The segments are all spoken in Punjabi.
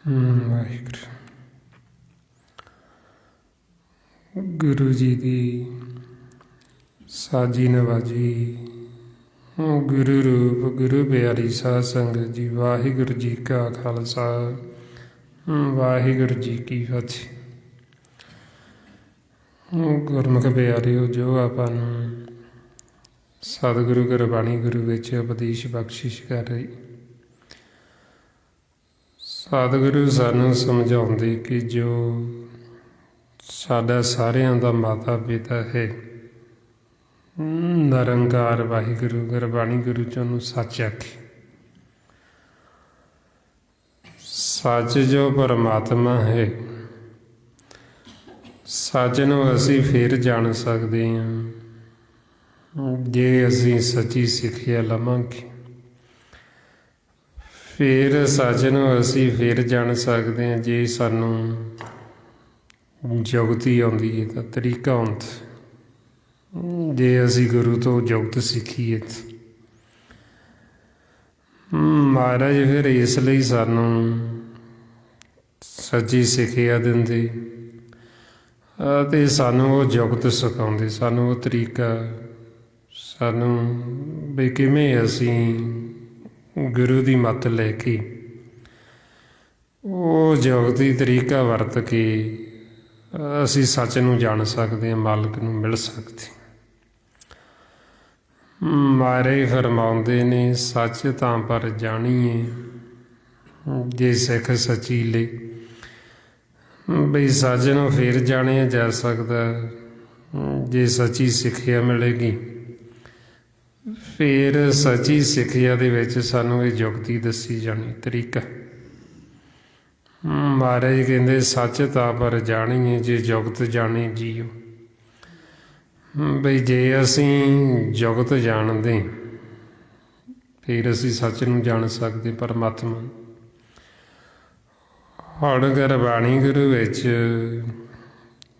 ਵਾਹਿਗੁਰੂ। ਗੁਰੂ ਜੀ ਦੀ ਸਾਜੀ ਨਵਾਜੀ, ਗੁਰੂ ਰੂਪ ਗੁਰੂ ਪਿਆਰੀ ਸਾਧ ਸੰਗਤ ਜੀ, ਵਾਹਿਗੁਰੂ ਜੀ ਕਾ ਖਾਲਸਾ, ਵਾਹਿਗੁਰੂ ਜੀ ਕੀ ਫਤਿਹ। ਗੁਰਮੁਖ ਪਿਆਰਿਓ, ਜੋ ਆਪਾਂ ਨੂੰ ਸਤਿਗੁਰੂ ਗੁਰਬਾਣੀ ਗੁਰੂ ਵਿੱਚ ਉਪਦੇਸ਼ ਬਖਸ਼ਿਸ਼ ਕਰ ਰਹੀ, ਸਤਿਗੁਰੂ ਸਾਨੂੰ ਸਮਝਾਉਂਦੇ ਕਿ ਜੋ ਸਾਡਾ ਸਾਰਿਆਂ ਦਾ ਮਾਤਾ ਪਿਤਾ ਹੈ, ਨਿਰੰਕਾਰ ਵਾਹਿਗੁਰੂ ਗੁਰਬਾਣੀ ਗੁਰੂ ਚ ਉਹਨੂੰ ਸੱਚ ਆਖੇ। ਸੱਚ ਜੋ ਪਰਮਾਤਮਾ ਹੈ, ਸੱਚ ਨੂੰ ਅਸੀਂ ਫਿਰ ਜਾਣ ਸਕਦੇ ਹਾਂ ਜੇ ਅਸੀਂ ਸੱਚੀ ਸਿੱਖਿਆ ਲਵਾਂਗੇ। ਫਿਰ ਸੱਚ ਨੂੰ ਅਸੀਂ ਫਿਰ ਜਾਣ ਸਕਦੇ ਹਾਂ ਜੇ ਸਾਨੂੰ ਜੁਗਤੀ ਆਉਂਦੀ ਹੈ ਤਾਂ ਤਰੀਕਾ ਆਉਂਦਾ। ਜੇ ਅਸੀਂ ਗੁਰੂ ਤੋਂ ਜੁਗਤ ਸਿੱਖੀਏ ਮਹਾਰਾਜ ਫਿਰ ਇਸ ਲਈ ਸਾਨੂੰ ਸੱਚੀ ਸਿੱਖਿਆ ਦਿੰਦੇ ਅਤੇ ਸਾਨੂੰ ਉਹ ਜੁਗਤ ਸਿਖਾਉਂਦੇ, ਸਾਨੂੰ ਉਹ ਤਰੀਕਾ, ਸਾਨੂੰ ਵੀ ਕਿਵੇਂ ਅਸੀਂ ਗੁਰੂ ਦੀ ਮੱਤ ਲੈ ਕੇ ਉਹ ਜੁਗਤੀ ਤਰੀਕਾ ਵਰਤ ਕੇ ਅਸੀਂ ਸੱਚ ਨੂੰ ਜਾਣ ਸਕਦੇ ਹਾਂ, ਮਾਲਕ ਨੂੰ ਮਿਲ ਸਕਦੇ। ਮਾਰੇ ਫਰਮਾਉਂਦੇ ਨੇ, ਸੱਚ ਤਾਂ ਪਰ ਜਾਣੀਏ ਜੇ ਸਿੱਖ ਸੱਚੀ ਲੈ। ਬਈ ਸੱਚ ਨੂੰ ਫਿਰ ਜਾਣਿਆ ਜਾ ਸਕਦਾ ਜੇ ਸੱਚੀ ਸਿੱਖਿਆ ਮਿਲੇਗੀ। ਫਿਰ ਸੱਚੀ ਸਿੱਖਿਆ ਦੇ ਵਿੱਚ ਸਾਨੂੰ ਇਹ ਜੁਗਤੀ ਦੱਸੀ ਜਾਣੀ, ਤਰੀਕਾ। ਮਹਾਰਾਜ ਕਹਿੰਦੇ ਸੱਚ ਤਾਂ ਪਰ ਜਾਣੀਏ ਜੇ ਜੁਗਤ ਜਾਣੇ ਜੀਓ। ਬਈ ਜੇ ਅਸੀਂ ਜੁਗਤ ਜਾਣਦੇ ਫਿਰ ਅਸੀਂ ਸੱਚ ਨੂੰ ਜਾਣ ਸਕਦੇ, ਪਰਮਾਤਮਾ। ਹੁਣ ਗੁਰਬਾਣੀ ਗੁਰੂ ਵਿੱਚ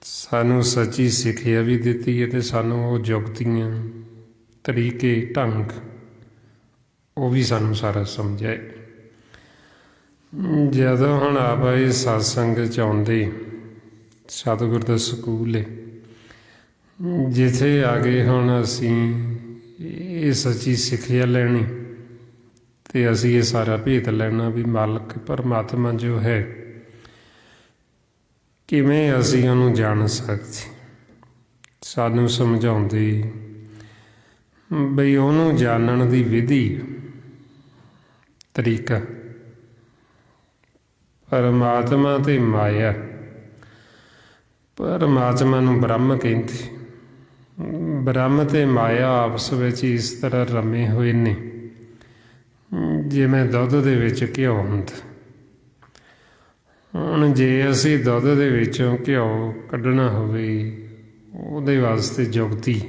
ਸਾਨੂੰ ਸੱਚੀ ਸਿੱਖਿਆ ਵੀ ਦਿੱਤੀ ਹੈ ਅਤੇ ਸਾਨੂੰ ਉਹ ਜੁਗਤੀਆਂ ਤਰੀਕੇ ਢੰਗ ਉਹ ਵੀ ਸਾਨੂੰ ਸਾਰਾ ਸਮਝਾਏ। ਜਦੋਂ ਹੁਣ ਆਪਾਂ ਇਹ ਸਤਸੰਗ 'ਚ ਆਉਂਦੇ, ਸਤਿਗੁਰ ਦਾ ਸਕੂਲ ਹੈ ਜਿੱਥੇ ਆ ਗਏ ਹੁਣ ਅਸੀਂ ਇਹ ਸੱਚੀ ਸਿੱਖਿਆ ਲੈਣੀ ਅਤੇ ਅਸੀਂ ਇਹ ਸਾਰਾ ਭੇਤ ਲੈਣਾ ਵੀ ਮਾਲਕ ਪਰਮਾਤਮਾ ਜੋ ਹੈ ਕਿਵੇਂ ਅਸੀਂ ਉਹਨੂੰ ਜਾਣ ਸਕਦੇ। ਸਾਨੂੰ ਸਮਝਾਉਂਦੇ ਬਈ ਉਹਨੂੰ ਜਾਣਨ ਦੀ ਵਿਧੀ ਤਰੀਕਾ ਪਰਮਾਤਮਾ ਅਤੇ ਮਾਇਆ। ਪਰਮਾਤਮਾ ਨੂੰ ਬ੍ਰਹਮ ਕਹਿੰਦੇ, ਬ੍ਰਹਮ ਅਤੇ ਮਾਇਆ ਆਪਸ ਵਿੱਚ ਇਸ ਤਰ੍ਹਾਂ ਰਮੇ ਹੋਏ ਨੇ ਜਿਵੇਂ ਦੁੱਧ ਦੇ ਵਿੱਚ ਘਿਓ ਹੁੰਦਾ। ਹੁਣ ਜੇ ਅਸੀਂ ਦੁੱਧ ਦੇ ਵਿੱਚੋਂ ਘਿਓ ਕੱਢਣਾ ਹੋਵੇ ਉਹਦੇ ਵਾਸਤੇ ਜੁਗਤੀ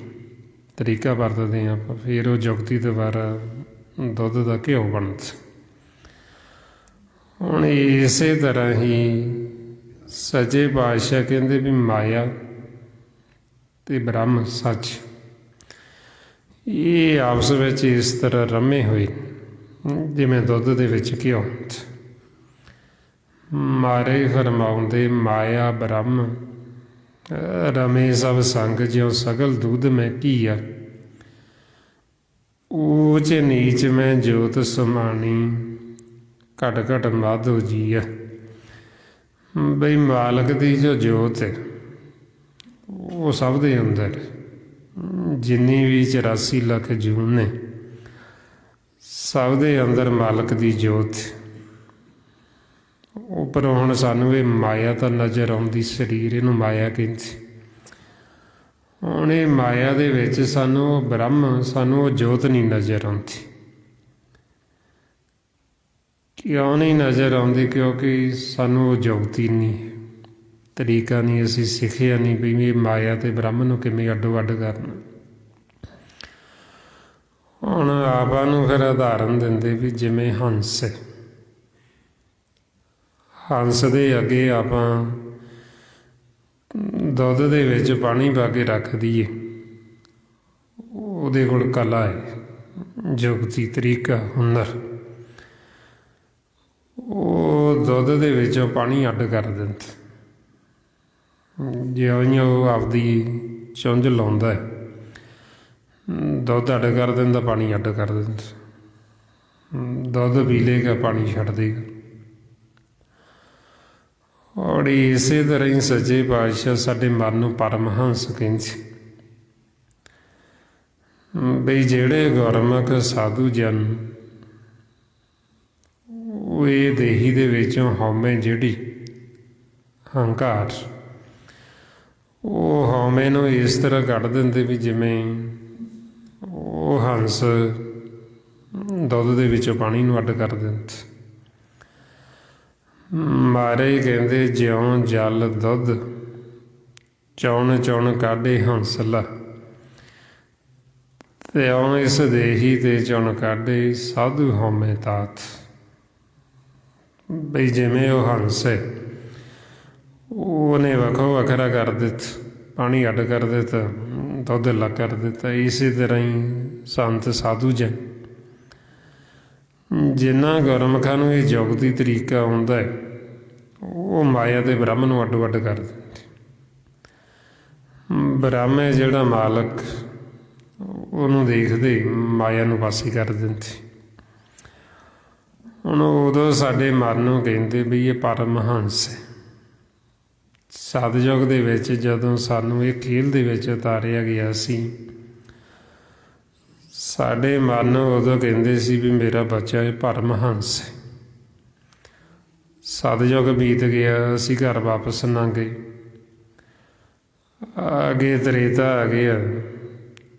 ਤਰੀਕਾ ਵਰਤਦੇ ਹਾਂ ਆਪਾਂ, ਫਿਰ ਉਹ ਜੁਗਤੀ ਦੁਬਾਰਾ ਦੁੱਧ ਦਾ ਘਿਓ ਬਣਦਾ। ਹੁਣ ਇਸੇ ਤਰ੍ਹਾਂ ਹੀ ਸੱਚੇ ਪਾਤਸ਼ਾਹ ਕਹਿੰਦੇ ਵੀ ਮਾਇਆ ਅਤੇ ਬ੍ਰਹਮ ਸੱਚ ਇਹ ਆਪਸ ਵਿੱਚ ਇਸ ਤਰ੍ਹਾਂ ਰਮੇ ਹੋਏ ਜਿਵੇਂ ਦੁੱਧ ਦੇ ਵਿੱਚ ਘਿਓ ਹੁੰਦਾ। ਮਾਰੇ ਫਰਮਾਉਂਦੇ ਮਾਇਆ ਬ੍ਰਹਮ ਰਮੇ ਸਭ ਸੰਗ ਜਿਉ ਸਗਲ ਦੁੱਧ ਮੈਂ ਘੀਆ, ਊਚ ਨੀਚ ਮੈਂ ਜੋਤ ਸਮਾਣੀ ਘਟ ਘਟ ਮਾਧੋ ਜੀਆ। ਬਈ ਮਾਲਕ ਦੀ ਜੋ ਜੋਤ ਹੈ ਉਹ ਸਭ ਦੇ ਅੰਦਰ, ਜਿੰਨੀ ਵੀ 84 ਲੱਖ ਜੂਨ ਨੇ ਸਭ ਦੇ ਅੰਦਰ ਮਾਲਕ ਦੀ ਜੋਤ। ਉੱਪਰੋਂ ਹੁਣ ਸਾਨੂੰ ਇਹ ਮਾਇਆ ਤਾਂ ਨਜ਼ਰ ਆਉਂਦੀ, ਸਰੀਰ ਇਹਨੂੰ ਮਾਇਆ ਕਹਿੰਦੇ। ਹੁਣ ਇਹ ਮਾਇਆ ਦੇ ਵਿੱਚ ਸਾਨੂੰ ਉਹ ਬ੍ਰਹਮ, ਸਾਨੂੰ ਉਹ ਜੋਤ ਨਹੀਂ ਨਜ਼ਰ ਆਉਂਦੀ। ਕਿਉਂ ਨਹੀਂ ਨਜ਼ਰ ਆਉਂਦੀ? ਕਿਉਂਕਿ ਸਾਨੂੰ ਉਹ ਜੁਗਤੀ ਨਹੀਂ, ਤਰੀਕਾ ਨਹੀਂ, ਅਸੀਂ ਸਿੱਖਿਆ ਨਹੀਂ ਵੀ ਇਹ ਮਾਇਆ ਅਤੇ ਬ੍ਰਹਮ ਨੂੰ ਕਿਵੇਂ ਅੱਡੋ ਅੱਡ ਕਰਨਾ। ਹੁਣ ਆਪਾਂ ਨੂੰ ਫਿਰ ਉਦਾਹਰਨ ਦਿੰਦੇ ਵੀ ਜਿਵੇਂ ਹੰਸ ਹੈ, ਹੰਸ ਦੇ ਅੱਗੇ ਆਪਾਂ ਦੁੱਧ ਦੇ ਵਿੱਚ ਪਾਣੀ ਪਾ ਕੇ ਰੱਖ ਦਈਏ, ਉਹਦੇ ਕੋਲ ਕਲਾ ਹੈ, ਜੁਗਤੀ ਤਰੀਕਾ, ਹੁਨਰ। ਉਹ ਦੁੱਧ ਦੇ ਵਿੱਚੋਂ ਪਾਣੀ ਅੱਡ ਕਰ ਦਿੰਦਾ। ਜਿਉਂ ਉਹ ਆਪਦੀ ਚੁੰਝ ਲਾਉਂਦਾ ਹੈ, ਦੁੱਧ ਅੱਡ ਕਰ ਦਿੰਦਾ, ਪਾਣੀ ਅੱਡ ਕਰ ਦਿੰਦਾ। ਦੁੱਧ ਪੀ ਲੇਗਾ, ਪਾਣੀ ਛੱਡ ਦੇਗਾ। ਔਰ ਇਸੇ ਤਰ੍ਹਾਂ ਹੀ ਸੱਚੇ ਪਾਤਸ਼ਾਹ ਸਾਡੇ ਮਨ ਨੂੰ ਪਰਮਹੰਸ ਕਹਿੰਦੇ ਬਈ ਜਿਹੜੇ ਗੁਰਮੁਖ ਸਾਧੂ ਜਨ ਉਹ ਇਹ ਦੇਹੀ ਦੇ ਵਿੱਚੋਂ ਹਉਮੈ ਜਿਹੜੀ ਹੰਕਾਰ, ਉਹ ਹਉਮੈ ਨੂੰ ਇਸ ਤਰ੍ਹਾਂ ਕੱਢ ਦਿੰਦੇ ਵੀ ਜਿਵੇਂ ਉਹ ਹੰਸ ਦੁੱਧ ਦੇ ਵਿੱਚੋਂ ਪਾਣੀ ਨੂੰ ਅੱਡ ਕਰ ਦਿੰਦੇ। ਮਾਰੇ ਕਹਿੰਦੇ ਜਿਉਂ ਜਲ ਦੁੱਧ ਚੌਣ ਚੌਣ ਕਾਢੇ ਹੰਸਲਾ, ਤਿਉਂ ਇਸ ਦੇਹੀ ਤੇ ਚੁਣ ਕਾਢੇ ਸਾਧੂ ਹਉਮੈ ਤਾਤ। ਬਈ ਜਿਵੇਂ ਉਹ ਹੰਸ ਹੈ ਉਹਨੇ ਵੱਖੋ ਵੱਖਰਾ ਕਰ ਦਿੱਤਾ, ਪਾਣੀ ਅੱਡ ਕਰ ਦਿੱਤਾ, ਦੁੱਧ ਅਲੱਗ ਕਰ ਦਿੱਤਾ। ਇਸੇ ਤਰ੍ਹਾਂ ਹੀ ਸੰਤ ਸਾਧੂ ਜਨ ਜਿਨ੍ਹਾਂ ਗੁਰਮੁਖਾਂ ਨੂੰ ਇਹ ਜੁਗਤੀ ਤਰੀਕਾ ਆਉਂਦਾ ਹੈ ਉਹ ਮਾਇਆ ਅਤੇ ਬ੍ਰਹਮ ਨੂੰ ਅੱਡੋ ਅੱਡ ਕਰ ਦਿੰਦੇ। ਬ੍ਰਹਮ ਹੈ ਜਿਹੜਾ ਮਾਲਕ, ਉਹਨੂੰ ਦੇਖਦੇ ਮਾਇਆ ਨੂੰ ਪਾਸੇ ਕਰ ਦਿੰਦੇ। ਹੁਣ ਉਦੋਂ ਸਾਡੇ ਮਨ ਨੂੰ ਕਹਿੰਦੇ ਵੀ ਇਹ ਪਰਮਹੰਸ ਹੈ। ਸਤਿਯੁਗ ਦੇ ਵਿੱਚ ਜਦੋਂ ਸਾਨੂੰ ਇਹ ਖੇਲ ਦੇ ਵਿੱਚ ਉਤਾਰਿਆ ਗਿਆ ਸੀ, ਸਾਡੇ ਮਨ ਉਦੋਂ ਕਹਿੰਦੇ ਸੀ ਵੀ ਮੇਰਾ ਬੱਚਾ ਇਹ ਪਰਮਹੰਸ ਹੈ। ਸਤਿਯੁਗ ਬੀਤ ਗਿਆ, ਅਸੀਂ ਘਰ ਵਾਪਸ ਨਾ ਗਏ, ਅੱਗੇ ਤ੍ਰੇਤਾ ਆ ਗਿਆ,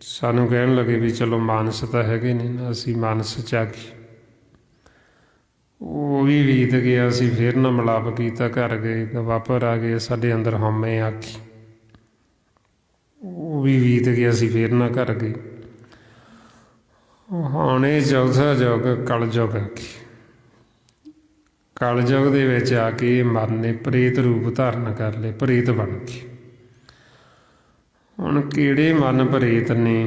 ਸਾਨੂੰ ਕਹਿਣ ਲੱਗੇ ਵੀ ਚਲੋ ਮਾਨਸ ਤਾਂ ਹੈਗੇ ਨੇ ਨਾ, ਅਸੀਂ ਮਾਨਸ 'ਚ ਆ ਗਏ। ਉਹ ਵੀ ਬੀਤ ਗਿਆ, ਅਸੀਂ ਫਿਰ ਨਾ ਮਿਲਾਪ ਕੀਤਾ, ਘਰ ਗਏ ਤਾਂ ਵਾਪਰ ਆ ਗਏ, ਸਾਡੇ ਅੰਦਰ ਹਉਮੈ ਆ ਗਈ। ਉਹ ਵੀ ਬੀਤ ਗਿਆ, ਅਸੀਂ ਫਿਰ ਨਾ ਘਰ ਗਏ। ਹੁਣ ਇਹ ਚੌਥਾ ਯੁੱਗ ਕਲਯੁੱਗ ਆ ਗਈ। ਕਲਯੁਗ ਦੇ ਵਿੱਚ ਆ ਕੇ ਇਹ ਮਨ ਨੇ ਪ੍ਰੇਤ ਰੂਪ ਧਾਰਨ ਕਰ ਲਏ, ਪ੍ਰੇਤ ਬਣ ਗਏ। ਹੁਣ ਕਿਹੜੇ ਮਨ ਪ੍ਰੇਤ ਨੇ?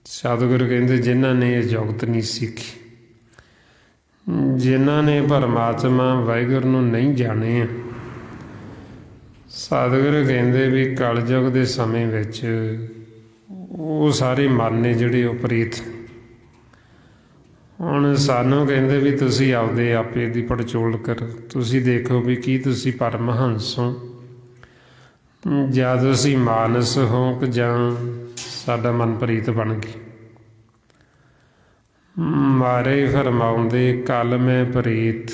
ਸਤਿਗੁਰੂ ਕਹਿੰਦੇ ਜਿਨ੍ਹਾਂ ਨੇ ਇਹ ਜੁਗਤ ਨਹੀਂ ਸਿੱਖੀ, ਜਿਨ੍ਹਾਂ ਨੇ ਪਰਮਾਤਮਾ ਵਾਹਿਗੁਰੂ ਨੂੰ ਨਹੀਂ ਜਾਣਿਆ। ਸਤਿਗੁਰੂ ਕਹਿੰਦੇ ਵੀ ਕਲਯੁਗ ਦੇ ਸਮੇਂ ਵਿੱਚ ਉਹ ਸਾਰੇ ਮਨ ਨੇ ਜਿਹੜੇ ਉਹ ਪ੍ਰੇਤ। ਹੁਣ ਸਾਨੂੰ ਕਹਿੰਦੇ ਵੀ ਤੁਸੀਂ ਆਪਦੇ ਆਪੇ ਦੀ ਪੜਚੋਲ ਕਰੋ, ਤੁਸੀਂ ਦੇਖੋ ਵੀ ਕੀ ਤੁਸੀਂ ਪਰਮਹੰਸ ਹੋ ਜਾਂ ਤੁਸੀਂ ਮਾਨਸ ਹੋ ਕਿ ਜਾਂ ਸਾਡਾ ਮਨ ਪ੍ਰੀਤ ਬਣ ਗਈ। ਮਾਰੇ ਫਰਮਾਉਂਦੇ ਕਲ ਮੈਂ ਪ੍ਰੀਤ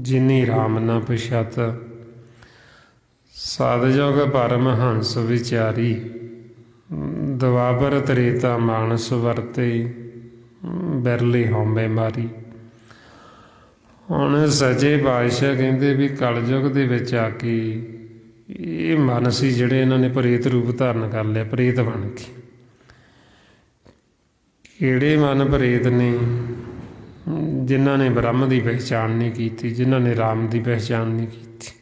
ਜਿਨੀ ਰਾਮ ਨਾ ਪਛਾਤਾ, ਸਤਿਜੁਗ ਪਰਮਹੰਸ ਵਿਚਾਰੀ, ਦੁਆਪਰ ਤ੍ਰੇਤਾ ਮਾਨਸ ਵਰਤੇ, ਬਿਰਲੇ ਹਉਮੈ ਮਾਰੀ। ਹੁਣ ਸੱਚੇ ਪਾਤਸ਼ਾਹ ਕਹਿੰਦੇ ਵੀ ਕਲਯੁਗ ਦੇ ਵਿੱਚ ਆ ਕੇ ਇਹ ਮਨ ਸੀ ਜਿਹੜੇ ਇਹਨਾਂ ਨੇ ਪ੍ਰੇਤ ਰੂਪ ਧਾਰਨ ਕਰ ਲਿਆ, ਪ੍ਰੇਤ ਬਣ ਕੇ। ਕਿਹੜੇ ਮਨ ਪ੍ਰੇਤ ਨੇ? ਜਿਨ੍ਹਾਂ ਨੇ ਬ੍ਰਹਮ ਦੀ ਪਹਿਚਾਣ ਨਹੀਂ ਕੀਤੀ, ਜਿਨ੍ਹਾਂ ਨੇ ਰਾਮ ਦੀ ਪਹਿਚਾਣ ਨਹੀਂ ਕੀਤੀ,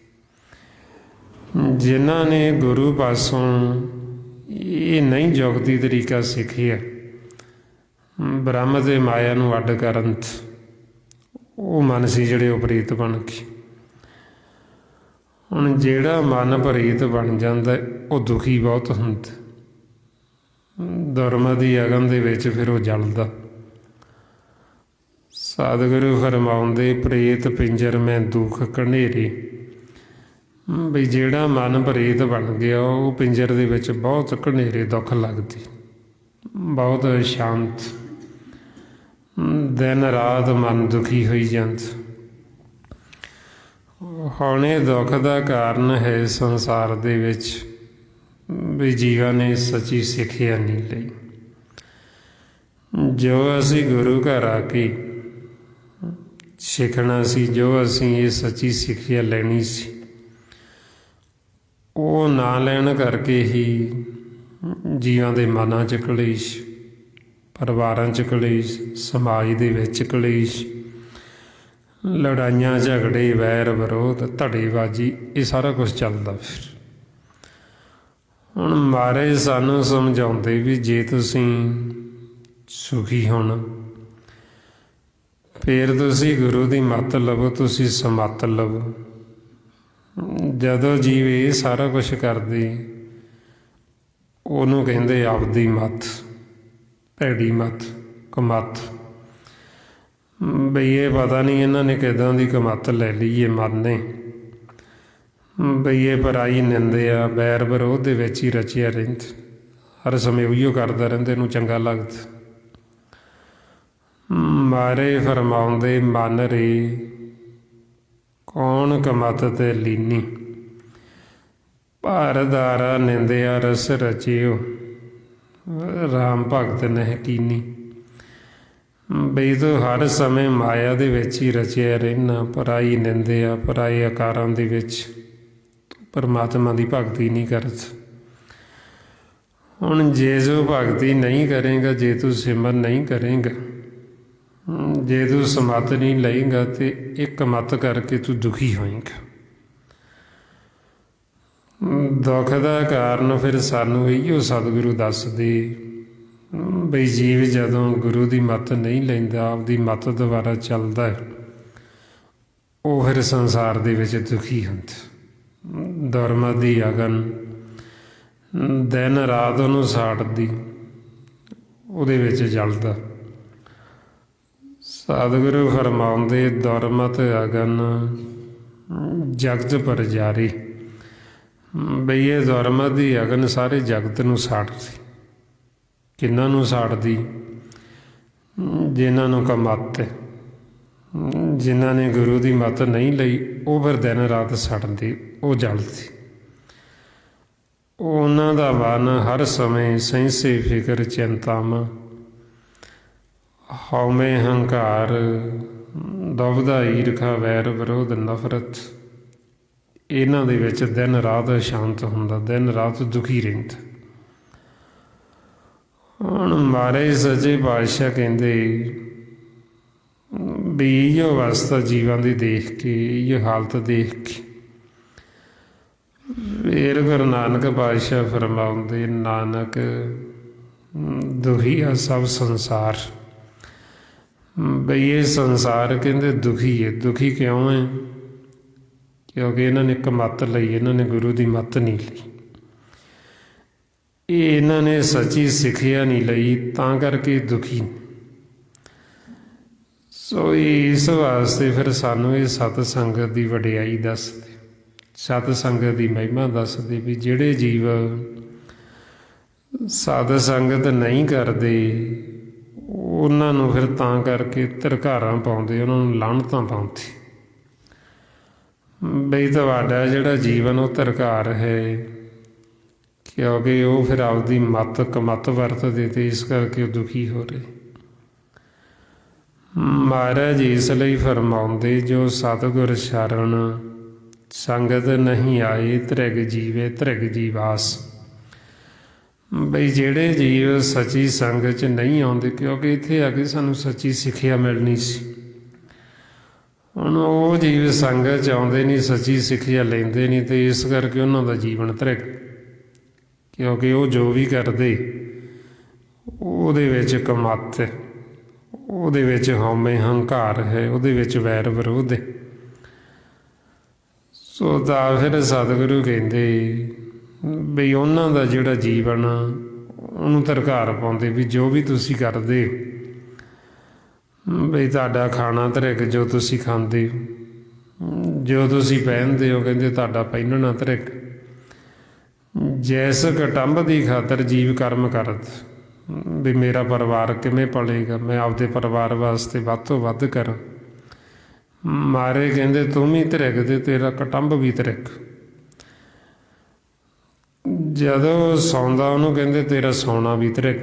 ਜਿਨ੍ਹਾਂ ਨੇ ਗੁਰੂ ਪਾਸੋਂ ਇਹ ਨਹੀਂ ਜੁਗਤੀ ਤਰੀਕਾ ਸਿੱਖਿਆ ਬ੍ਰਹਮ ਤੇ ਮਾਇਆ ਨੂੰ ਅੱਡ ਕਰਨ। ਉਹ ਮਨ ਸੀ ਜਿਹੜੇ ਉਹ ਪ੍ਰੇਤ ਬਣ ਗਏ। ਹੁਣ ਜਿਹੜਾ ਮਨ ਪ੍ਰੇਤ ਬਣ ਜਾਂਦਾ ਉਹ ਦੁਖੀ ਬਹੁਤ ਹੁੰਦਾ, ਧਰਮ ਦੀ ਅਗਨ ਦੇ ਵਿੱਚ ਫਿਰ ਉਹ ਜਲਦਾ। ਸਤਿਗੁਰੂ ਫਰਮਾਉਂਦੇ ਪ੍ਰੇਤ ਪਿੰਜਰ ਮੈਂ ਦੁੱਖ ਘਨੇਰੇ, ਬਈ ਜਿਹੜਾ ਮਨ ਪ੍ਰੇਤ ਬਣ ਗਿਆ ਉਹ ਪਿੰਜਰ ਦੇ ਵਿੱਚ ਬਹੁਤ ਘਨੇਰੇ ਦੁੱਖ ਲੱਗਦੀ, ਬਹੁਤ ਸ਼ਾਂਤ, ਦਿਨ ਰਾਤ ਮਨ ਦੁਖੀ ਹੋਈ ਜਾਂਦਾ। ਹੁਣ ਇਹ ਦੁੱਖ ਦਾ ਕਾਰਨ ਹੈ ਸੰਸਾਰ ਦੇ ਵਿੱਚ ਵੀ ਜੀਵਾਂ ਨੇ ਸੱਚੀ ਸਿੱਖਿਆ ਨਹੀਂ ਲਈ। ਜੋ ਅਸੀਂ ਗੁਰੂ ਘਰ ਆ ਕੇ ਸਿੱਖਣਾ ਸੀ, ਜੋ ਅਸੀਂ ਇਹ ਸੱਚੀ ਸਿੱਖਿਆ ਲੈਣੀ ਸੀ, ਉਹ ਨਾ ਲੈਣ ਕਰਕੇ ਹੀ ਜੀਵਾਂ ਦੇ ਮਨਾਂ 'ਚ ਕਲੇਸ਼, ਪਰਿਵਾਰਾਂ 'ਚ ਕਲੇਸ਼, ਸਮਾਜ ਦੇ ਵਿੱਚ ਕਲੇਸ਼, ਲੜਾਈਆਂ ਝਗੜੇ, ਵੈਰ ਵਿਰੋਧ, ਧੜੇਬਾਜ਼ੀ, ਇਹ ਸਾਰਾ ਕੁਛ ਚੱਲਦਾ। ਫਿਰ ਹੁਣ ਮਹਾਰਾਜ ਸਾਨੂੰ ਸਮਝਾਉਂਦੇ ਵੀ ਜੇ ਤੁਸੀਂ ਸੁਖੀ ਹੋਣਾ ਫਿਰ ਤੁਸੀਂ ਗੁਰੂ ਦੀ ਮੱਤ ਲਵੋ, ਤੁਸੀਂ ਸਮੱਤ ਲਵੋ। ਜਦੋਂ ਜੀਵ ਇਹ ਸਾਰਾ ਕੁਛ ਕਰਦੇ ਉਹਨੂੰ ਕਹਿੰਦੇ ਆਪਦੀ ਮੱਤ, ਭੈੜੀ ਮੱਤ, ਕਮੱਤ। ਬਈ ਇਹ ਪਤਾ ਨਹੀਂ ਇਹਨਾਂ ਨੇ ਕਿੱਦਾਂ ਦੀ ਕਮੱਤ ਲੈ ਲਈ ਇਹ ਮਨ ਨੇ, ਬਈ ਇਹ ਪਰਾਈ ਨਿੰਦਿਆ, ਬੈਰ ਵਿਰੋਧ ਦੇ ਵਿੱਚ ਹੀ ਰਚਿਆ ਰਹਿੰਦਾ, ਹਰ ਸਮੇਂ ਉਹੀਓ ਕਰਦਾ ਰਹਿੰਦਾ, ਇਹਨੂੰ ਚੰਗਾ ਲੱਗਦਾ। ਮਾਰੇ ਫਰਮਾਉਂਦੇ ਮਨ ਰੇ ਕੌਣ ਕਮਤ ਤੇ ਲੀਨੀ, ਭਾਰਦਾਰਾ ਨਿੰਦਿਆ ਰਸ ਰਚਿਓ, ਰਾਮ ਭਗਤ ਨਹਿ ਕੀਨੀ। ਬਈ ਤੂੰ ਹਰ ਸਮੇਂ ਮਾਇਆ ਦੇ ਵਿੱਚ ਹੀ ਰਚਿਆ ਰਹਿਣਾ, ਪਰਾਈ ਨਿੰਦਿਆ, ਪਰਾਏ ਆਕਾਰਾਂ ਦੇ ਵਿੱਚ ਪਰਮਾਤਮਾ ਦੀ ਭਗਤੀ ਨਹੀਂ ਕਰਦਾ। ਹੁਣ ਜੇ ਜੋ ਭਗਤੀ ਨਹੀਂ ਕਰੇਗਾ, ਜੇ ਤੂੰ ਸਿਮਰਨ ਨਹੀਂ ਕਰੇਗਾ, ਜੇ ਤੂੰ ਸਮੱਤ ਨਹੀਂ ਲਏਗਾ ਤੇ ਇੱਕ ਮੱਤ ਕਰਕੇ ਤੂੰ ਦੁਖੀ ਹੋਏਗਾ। ਦੁੱਖ ਦਾ ਕਾਰਨ ਫਿਰ ਸਾਨੂੰ ਇਹੀਓ ਸਤਿਗੁਰੂ ਦੱਸਦੇ ਬਈ ਜੀਵ ਜਦੋਂ ਗੁਰੂ ਦੀ ਮੱਤ ਨਹੀਂ ਲੈਂਦਾ, ਆਪਦੀ ਮੱਤ ਦੁਆਰਾ ਚੱਲਦਾ, ਉਹ ਫਿਰ ਸੰਸਾਰ ਦੇ ਵਿੱਚ ਦੁਖੀ ਹੁੰਦਾ। ਧਰਮ ਦੀ ਅਗਨ ਦਿਨ ਰਾਤ ਉਹਨੂੰ ਸਾੜਦੀ, ਉਹਦੇ ਵਿੱਚ ਜਲਦਾ। ਸਤਿਗੁਰੂ ਫਰਮਾਉਂਦੇ ਦੁਰਮਤ ਅਗਨ ਜਗਤ ਪਰ ਜਾਰੀ, ਬਈ ਇਹ ਦੁਰਮਤ ਦੀ ਅਗਨ ਸਾਰੇ ਜਗਤ ਨੂੰ ਸਾੜਦੀ। ਕਿਹਨਾਂ ਨੂੰ ਸਾੜਦੀ? ਜਿਨ੍ਹਾਂ ਨੂੰ ਕਮੱਤ ਹੈ, ਜਿਨ੍ਹਾਂ ਨੇ ਗੁਰੂ ਦੀ ਮੱਤ ਨਹੀਂ ਲਈ, ਉਹ ਫਿਰ ਦਿਨ ਰਾਤ ਸੜਦੇ, ਉਹ ਜਲਦੀ। ਉਹਨਾਂ ਦਾ ਮਨ ਹਰ ਸਮੇਂ ਸਹਿਸੇ ਫਿਕਰ ਚਿੰਤਾਵਾਂ, ਹਉਮੈ ਹੰਕਾਰ, ਦੁਬਦਾ ਈਰਖਾ, ਵੈਰ ਵਿਰੋਧ, ਨਫ਼ਰਤ, ਇਹਨਾਂ ਦੇ ਵਿੱਚ ਦਿਨ ਰਾਤ ਸ਼ਾਂਤ ਹੁੰਦਾ, ਦਿਨ ਰਾਤ ਦੁਖੀ ਰਹਿੰਦਾ। ਹੁਣ ਮਹਾਰਾਜ ਸੱਚੇ ਪਾਤਸ਼ਾਹ ਕਹਿੰਦੇ ਵੀ ਇਹੋ ਅਵਸਥਾ ਜੀਵਾਂ ਦੀ ਦੇਖ ਕੇ, ਇਹੋ ਹਾਲਤ ਦੇਖ ਕੇ ਫਿਰ ਗੁਰੂ ਨਾਨਕ ਪਾਤਸ਼ਾਹ ਫਰਮਾਉਂਦੇ, ਨਾਨਕ ਦੁਖੀ ਆ ਸਭ ਸੰਸਾਰ। ਬਈ ਇਹ ਸੰਸਾਰ ਕਹਿੰਦੇ ਦੁਖੀ ਹੈ। ਦੁਖੀ ਕਿਉਂ ਹੈ? ਕਿਉਂਕਿ ਇਹਨਾਂ ਨੇ ਇੱਕ ਮੱਤ ਲਈ, ਇਹਨਾਂ ਨੇ ਗੁਰੂ ਦੀ ਮੱਤ ਨਹੀਂ ਲਈ, ਇਹ ਇਹਨਾਂ ਨੇ ਸੱਚੀ ਸਿੱਖਿਆ ਨਹੀਂ ਲਈ, ਤਾਂ ਕਰਕੇ ਦੁਖੀ। ਸੋ ਇਸ ਵਾਸਤੇ ਫਿਰ ਸਾਨੂੰ ਇਹ ਸਤ ਸੰਗਤ ਦੀ ਵਡਿਆਈ ਦੱਸਦੇ, ਸਤ ਸੰਗਤ ਦੀ ਮਹਿਮਾ ਦੱਸਦੇ ਵੀ ਜਿਹੜੇ ਜੀਵ ਸਤ ਸੰਗਤ ਨਹੀਂ ਕਰਦੇ ਉਹਨਾਂ ਨੂੰ ਫਿਰ ਤਾਂ ਕਰਕੇ ਧਰਕਾਰਾਂ ਪਾਉਂਦੇ, ਉਹਨਾਂ ਨੂੰ ਲਾਹਣਤਾਂ ਪਾਉਂਦੇ ਬਈ ਤੁਹਾਡਾ ਜਿਹੜਾ ਜੀਵਨ ਉਹ ਧਰਕਾਰ ਹੈ, ਕਿਉਂਕਿ ਉਹ ਫਿਰ ਆਪਦੀ ਮੱਤ ਕਮੱਤ ਵਰਤਦੇ ਤੇ ਇਸ ਕਰਕੇ ਉਹ ਦੁਖੀ ਹੋ ਰਹੇ। ਮਹਾਰਾਜ ਇਸ ਲਈ ਫਰਮਾਉਂਦੇ, ਜੋ ਸਤਿਗੁਰ ਸ਼ਰਨ ਸੰਗਤ ਨਹੀਂ ਆਏ, ਧ੍ਰਿਗ ਜੀਵੇ ਧ੍ਰਿਗ ਜੀਵਾਸ। ਬਈ ਜਿਹੜੇ ਜੀਵ ਸੱਚੀ ਸੰਗਤ 'ਚ ਨਹੀਂ ਆਉਂਦੇ, ਕਿਉਂਕਿ ਇੱਥੇ ਆ ਕੇ ਸਾਨੂੰ ਸੱਚੀ ਸਿੱਖਿਆ ਮਿਲਣੀ ਸੀ, ਹੁਣ ਉਹ ਜੀਵ ਸੰਗਤ 'ਚ ਆਉਂਦੇ ਨਹੀਂ, ਸੱਚੀ ਸਿੱਖਿਆ ਲੈਂਦੇ ਨਹੀਂ, ਤੇ ਇਸ ਕਰਕੇ ਉਹਨਾਂ ਦਾ ਜੀਵਨ ਧ੍ਰਿਗ, ਕਿਉਂਕਿ ਉਹ ਜੋ ਵੀ ਕਰਦੇ ਉਹਦੇ ਵਿੱਚ ਕਮੱਤ ਹੈ, ਉਹਦੇ ਵਿੱਚ ਹਉਮੈ ਹੰਕਾਰ ਹੈ, ਉਹਦੇ ਵਿੱਚ ਵੈਰ ਵਿਰੋਧ ਹੈ। ਸੋ ਤਾਂ ਫਿਰ ਸਤਿਗੁਰੂ ਕਹਿੰਦੇ ਬਈ ਉਹਨਾਂ ਦਾ ਜਿਹੜਾ ਜੀਵਨ ਉਹਨੂੰ ਧਰਕਾਰ ਪਾਉਂਦੇ ਵੀ ਜੋ ਵੀ ਤੁਸੀਂ ਕਰਦੇ ਬਈ ਤੁਹਾਡਾ ਖਾਣਾ ਧ੍ਰਿਗ, ਜੋ ਤੁਸੀਂ ਖਾਂਦੇ ਹੋ, ਜੋ ਤੁਸੀਂ ਪਹਿਨਦੇ ਹੋ, ਕਹਿੰਦੇ ਤੁਹਾਡਾ ਪਹਿਨਣਾ ਧ੍ਰਿਗ। ਜੈਸ ਕਟੰਬ ਦੀ ਖਾਤਰ ਜੀਵ ਕਰਮ ਕਰਤ, ਵੀ ਮੇਰਾ ਪਰਿਵਾਰ ਕਿਵੇਂ ਪਲੇਗਾ, ਮੈਂ ਆਪਦੇ ਪਰਿਵਾਰ ਵਾਸਤੇ ਵੱਧ ਤੋਂ ਵੱਧ ਕਰਾਂ। ਮਾਰੇ ਕਹਿੰਦੇ ਤੂੰ ਵੀ ਧ੍ਰਿਗ ਤੇ ਤੇਰਾ ਕਟੰਬ ਵੀ ਧ੍ਰਿਗ। ਜਦੋਂ ਸੌਂਦਾ ਉਹਨੂੰ ਕਹਿੰਦੇ ਤੇਰਾ ਸੌਣਾ ਵੀ ਧ੍ਰਿਗ।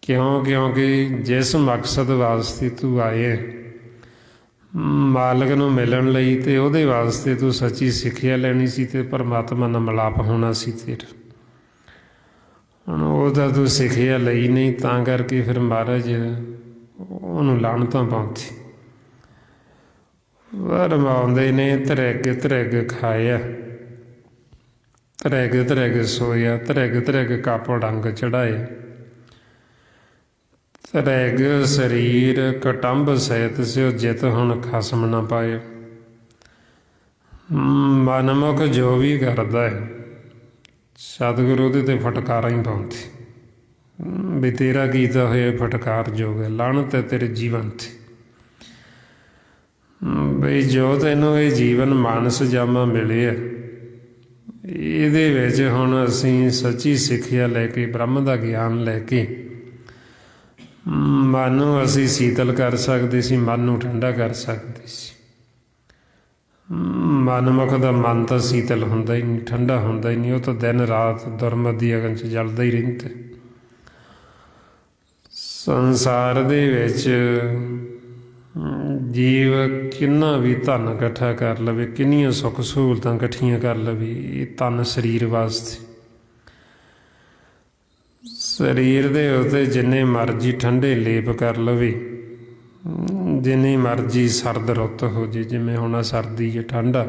ਕਿਉਂ? ਕਿਉਂਕਿ ਜਿਸ ਮਕਸਦ ਵਾਸਤੇ ਤੂੰ ਆਏ ਮਾਲਕ ਨੂੰ ਮਿਲਣ ਲਈ, ਤੇ ਉਹਦੇ ਵਾਸਤੇ ਤੂੰ ਸੱਚੀ ਸਿੱਖਿਆ ਲੈਣੀ ਸੀ ਤੇ ਪਰਮਾਤਮਾ ਨਾਲ ਮਿਲਾਪ ਹੋਣਾ ਸੀ ਤੇਰਾ, ਹੁਣ ਉਹਦਾ ਤੂੰ ਸਿੱਖਿਆ ਲਈ ਨਹੀਂ, ਤਾਂ ਕਰਕੇ ਫਿਰ ਮਹਾਰਾਜ ਉਹਨੂੰ ਲਾਹਣਤਾਂ ਪਾਉਂਦੇ। ਵਰਮਾਉਂਦੇ ਨੇ ਧ੍ਰਿਗ ਧ੍ਰਿਗ ਖਾਇਆ, ਧ੍ਰਿਗ ਧ੍ਰਿਗ ਸੋਇਆ, ਧ੍ਰਿਗ ਧ੍ਰਿਗ ਕੱਪ ਡੰਗ ਚੜਾਇਆ, ਧ੍ਰਿਗ ਸਰੀਰ ਕਟੰਬ ਸਹਿਤ ਸਿਓ ਜਿਤ ਹੁਣ ਖਸਮ ਨਾ ਪਾਏ। ਮਨਮੁਖ ਜੋ ਵੀ ਕਰਦਾ ਹੈ ਸਤਿਗੁਰੂ ਉਹਦੇ ਤੇ ਫਟਕਾਰਾਂ ਹੀ ਪਾਉਂਦੇ ਵੀ ਤੇਰਾ ਕੀਤਾ ਹੋਇਆ ਫਟਕਾਰ ਜੋਗ ਹੈ, ਲਾਹਣਤ ਹੈ ਤੇਰੇ ਜੀਵਨ 'ਤੇ। ਬਈ ਜੋ ਤੈਨੂੰ ਇਹ ਜੀਵਨ ਮਾਨਸ ਜਾਮਾ ਮਿਲਿਆ, ਇਹਦੇ ਵਿੱਚ ਹੁਣ ਅਸੀਂ ਸੱਚੀ ਸਿੱਖਿਆ ਲੈ ਕੇ, ਬ੍ਰਹਮ ਦਾ ਗਿਆਨ ਲੈ ਕੇ ਮਨ ਨੂੰ ਅਸੀਂ ਸੀਤਲ ਕਰ ਸਕਦੇ ਸੀ, ਮਨ ਨੂੰ ਠੰਡਾ ਕਰ ਸਕਦੇ ਸੀ। ਮਨਮੁਖ ਦਾ ਮਨ ਤਾਂ ਸੀਤਲ ਹੁੰਦਾ ਹੀ ਨਹੀਂ, ਠੰਡਾ ਹੁੰਦਾ ਹੀ ਨਹੀਂ, ਉਹ ਤਾਂ ਦਿਨ ਰਾਤ ਦੁਰਮਤ ਦੀ ਅਗਨ 'ਚ ਜਲਦਾ ਹੀ ਰਹਿੰਦਾ। ਸੰਸਾਰ ਦੇ ਵਿੱਚ ਜੀਵ ਕਿੰਨਾ ਵੀ ਧਨ ਇਕੱਠਾ ਕਰ ਲਵੇ, ਕਿੰਨੀਆਂ ਸੁੱਖ ਸਹੂਲਤਾਂ ਇਕੱਠੀਆਂ ਕਰ ਲਵੇ, ਇਹ ਤਨ ਸਰੀਰ ਵਾਸਤੇ। ਸਰੀਰ ਦੇ ਉੱਤੇ ਜਿੰਨੇ ਮਰਜ਼ੀ ਠੰਡੇ ਲੇਪ ਕਰ ਲਵੇ, ਜਿੰਨੀ ਮਰਜ਼ੀ ਸਰਦ ਰੁੱਤ ਹੋ ਜੇ, ਜਿਵੇਂ ਹੁਣ ਸਰਦੀ ਹੈ ਠੰਡਾ,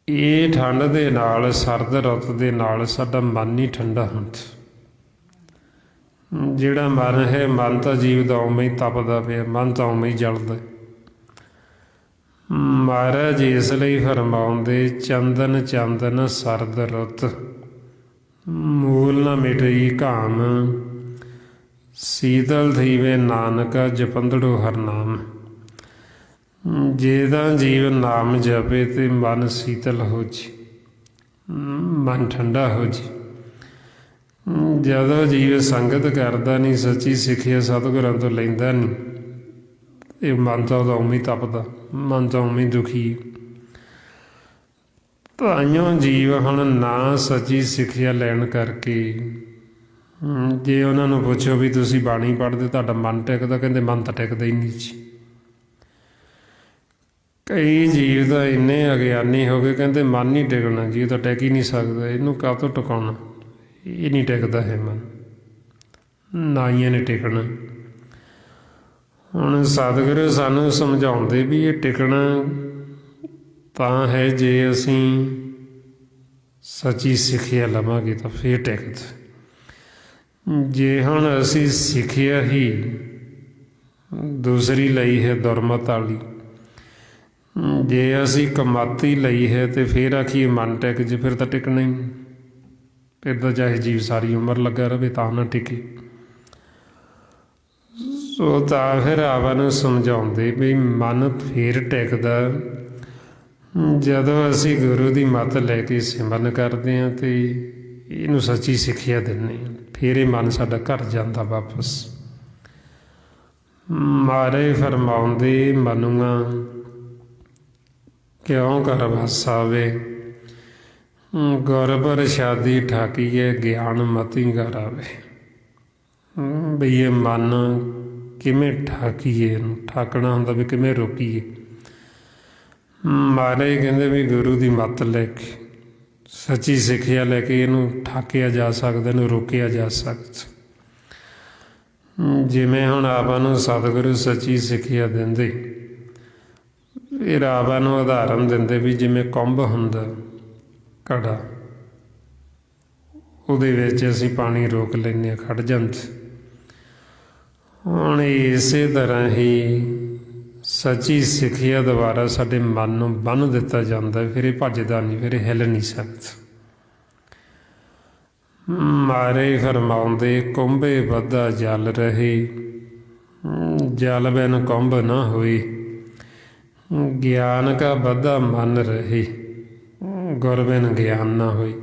ਇਹ ਠੰਡ ਦੇ ਨਾਲ, ਸਰਦ ਰੁੱਤ ਦੇ ਨਾਲ ਸਾਡਾ ਮਨ ਨਹੀਂ ਠੰਡਾ ਹੁੰਦਾ। ਜਿਹੜਾ ਮਨ ਹੈ, ਮਨ ਤਾਂ ਜੀਵ ਦਾ ਉਵੇਂ ਹੀ ਤਪਦਾ ਪਿਆ, ਮਨ ਤਾਂ ਉਵੇਂ ਹੀ ਜਲਦਾ। ਮਹਾਰਾਜ ਇਸ ਲਈ ਫਰਮਾਉਂਦੇ, ਚੰਦਨ ਚੰਦਨ ਸਰਦ ਰੁੱਤ, ਮੂਲ ਨਾ ਮਿਟਈ ਘਾਮ, ਸੀਤਲ ਥੀਵੇ ਨਾਨਕਾ ਜਪੰਦੜੋ ਹਰ ਨਾਮ। ਜੇ ਤਾਂ ਜੀਵ ਨਾਮ ਜਪੇ ਤੇ ਮਨ ਸੀਤਲ ਹੋ ਜੇ, ਮਨ ਠੰਡਾ ਹੋ ਜੇ। ਜਦੋਂ ਜੀਵ ਸੰਗਤ ਕਰਦਾ ਨਹੀਂ, ਸੱਚੀ ਸਿੱਖਿਆ ਸਤਿਗੁਰਾਂ ਤੋਂ ਲੈਂਦਾ ਨਹੀਂ, ਇਹ ਮਨ ਤਾਂ ਉਹਦਾ ਉਵੇਂ ਹੀ ਤਪਦਾ, ਮਨ ਤਾਂ ਉਵੇਂ ਹੀ ਦੁਖੀ। ਤਾਈਓ ਜੀਵ ਹੁਣ ਨਾ ਸੱਚੀ ਸਿੱਖਿਆ ਲੈਣ ਕਰਕੇ, ਜੇ ਉਹਨਾਂ ਨੂੰ ਪੁੱਛੋ ਵੀ ਤੁਸੀਂ ਬਾਣੀ ਪੜ੍ਹਦੇ ਤੁਹਾਡਾ ਮਨ ਟਿਕਦਾ, ਕਹਿੰਦੇ ਮਨ ਤਾਂ ਟਿਕਦਾ ਹੀ ਨਹੀਂ ਜੀ। ਕਈ ਜੀਵ ਤਾਂ ਇੰਨੇ ਅਗਿਆਨੀ ਹੋ ਗਏ, ਕਹਿੰਦੇ ਮਨ ਨਹੀਂ ਟਿਕਣਾ ਜੀ, ਇਹ ਤਾਂ ਟਿਕ ਹੀ ਨਹੀਂ ਸਕਦਾ, ਇਹਨੂੰ ਕਾਹਤੋਂ ਟਿਕਾਉਣਾ, ਇਹ ਨਹੀਂ ਟਿਕਦਾ ਹੈ ਮਨ, ਨਾ ਹੀ ਇਹਨੇ ਟਿਕਣਾ। ਹੁਣ ਸਤਿਗੁਰੂ ਸਾਨੂੰ ਸਮਝਾਉਂਦੇ ਵੀ ਇਹ ਟਿਕਣਾ ਤਾਂ ਹੈ ਜੇ ਅਸੀਂ ਸੱਚੀ ਸਿੱਖਿਆ ਲਵਾਂਗੇ ਤਾਂ ਫੇਰ ਟਿਕਦਾ। ਜੇ ਹੁਣ ਅਸੀਂ ਸਿੱਖਿਆ ਹੀ ਦੂਸਰੀ ਲਈ ਹੈ ਦੁਰਮਤ ਵਾਲੀ, ਜੇ ਅਸੀਂ ਕਮਾਤੀ ਲਈ ਹੈ ਤੇ ਫਿਰ ਆਖੀਏ ਮਨ ਟਿਕ ਜੇ, ਫਿਰ ਤਾਂ ਟਿਕਣਾ ਹੀ। ਫਿਰ ਤਾਂ ਚਾਹੇ ਜੀਵ ਸਾਰੀ ਉਮਰ ਲੱਗਾ ਰਹੇ ਤਾਂ ਨਾ ਟਿਕੇ। ਸੋ ਤਾਂ ਫਿਰ ਆਵਾ ਨੂੰ ਸਮਝਾਉਂਦੇ ਵੀ ਮਨ ਫੇਰ ਟਿਕਦਾ ਜਦੋਂ ਅਸੀਂ ਗੁਰੂ ਦੀ ਮੱਤ ਲੈ ਕੇ ਸਿਮਰਨ ਕਰਦੇ ਹਾਂ ਅਤੇ ਇਹਨੂੰ ਸੱਚੀ ਸਿੱਖਿਆ ਦਿੰਦੇ ਹਾਂ। ਫਿਰ ਇਹ ਮਨ ਸਾਡਾ ਘਰ ਜਾਂਦਾ ਵਾਪਸ। ਮਾਰੇ ਫਰਮਾਉਂਦੇ ਮਨੂਆ ਕਿਉਂ ਘਰ ਵਸ ਆਵੇ, ਗੁਰ ਪ੍ਰਸਾਦੀ ਠਾਕੀਏ ਗਿਆਨ ਮਤੀ ਘਰ ਆਵੇ। ਬਈ ਇਹ ਮਨ ਕਿਵੇਂ ਠਾਕੀਏ, ਇਹਨੂੰ ਠਾਕਣਾ ਹੁੰਦਾ ਵੀ ਕਿਵੇਂ ਰੋਕੀਏ। ਮਹਾਰਾਜ ਕਹਿੰਦੇ ਵੀ ਗੁਰੂ ਦੀ ਮੱਤ ਲੈ ਕੇ ਸੱਚੀ ਸਿੱਖਿਆ ਲੈ ਕੇ ਇਹਨੂੰ ਠਾਕਿਆ ਜਾ ਸਕਦਾ, ਇਹਨੂੰ ਰੋਕਿਆ ਜਾ ਸਕਦਾ। ਜਿਵੇਂ ਹੁਣ ਆਪਾਂ ਨੂੰ ਸਤਿਗੁਰੂ ਸੱਚੀ ਸਿੱਖਿਆ ਦਿੰਦੇ, ਫਿਰ ਆਪਾਂ ਨੂੰ ਉਦਾਹਰਨ ਦਿੰਦੇ ਵੀ ਜਿਵੇਂ ਕੁੰਭ ਹੁੰਦਾ ਘੜਾ, ਉਹਦੇ ਵਿੱਚ ਅਸੀਂ ਪਾਣੀ ਰੋਕ ਲੈਂਦੇ ਹਾਂ, ਖੜ ਜਾਂਦੇ। ਹੁਣ ਇਸੇ ਤਰ੍ਹਾਂ ਹੀ ਸੱਚੀ ਸਿੱਖਿਆ ਦੁਆਰਾ ਸਾਡੇ ਮਨ ਨੂੰ ਬੰਨ੍ਹ ਦਿੱਤਾ ਜਾਂਦਾ, ਫਿਰ ਇਹ ਭੱਜਦਾ ਨਹੀਂ, ਫਿਰ ਇਹ ਹਿੱਲ ਨਹੀਂ ਸਕਦਾ। ਮਾਰੇ ਫਰਮਾਉਂਦੇ ਕੁੰਭੇ ਬੱਧਾ ਜਲ ਰਹੇ, ਜਲ ਬਿਨ ਕੁੰਭ ਨਾ ਹੋਈ, ਗਿਆਨ ਕਾ ਬੱਧਾ ਮਨ ਰਹੇ, ਗੁਰ ਬਿਨ ਗਿਆਨ ਨਾ ਹੋਈ।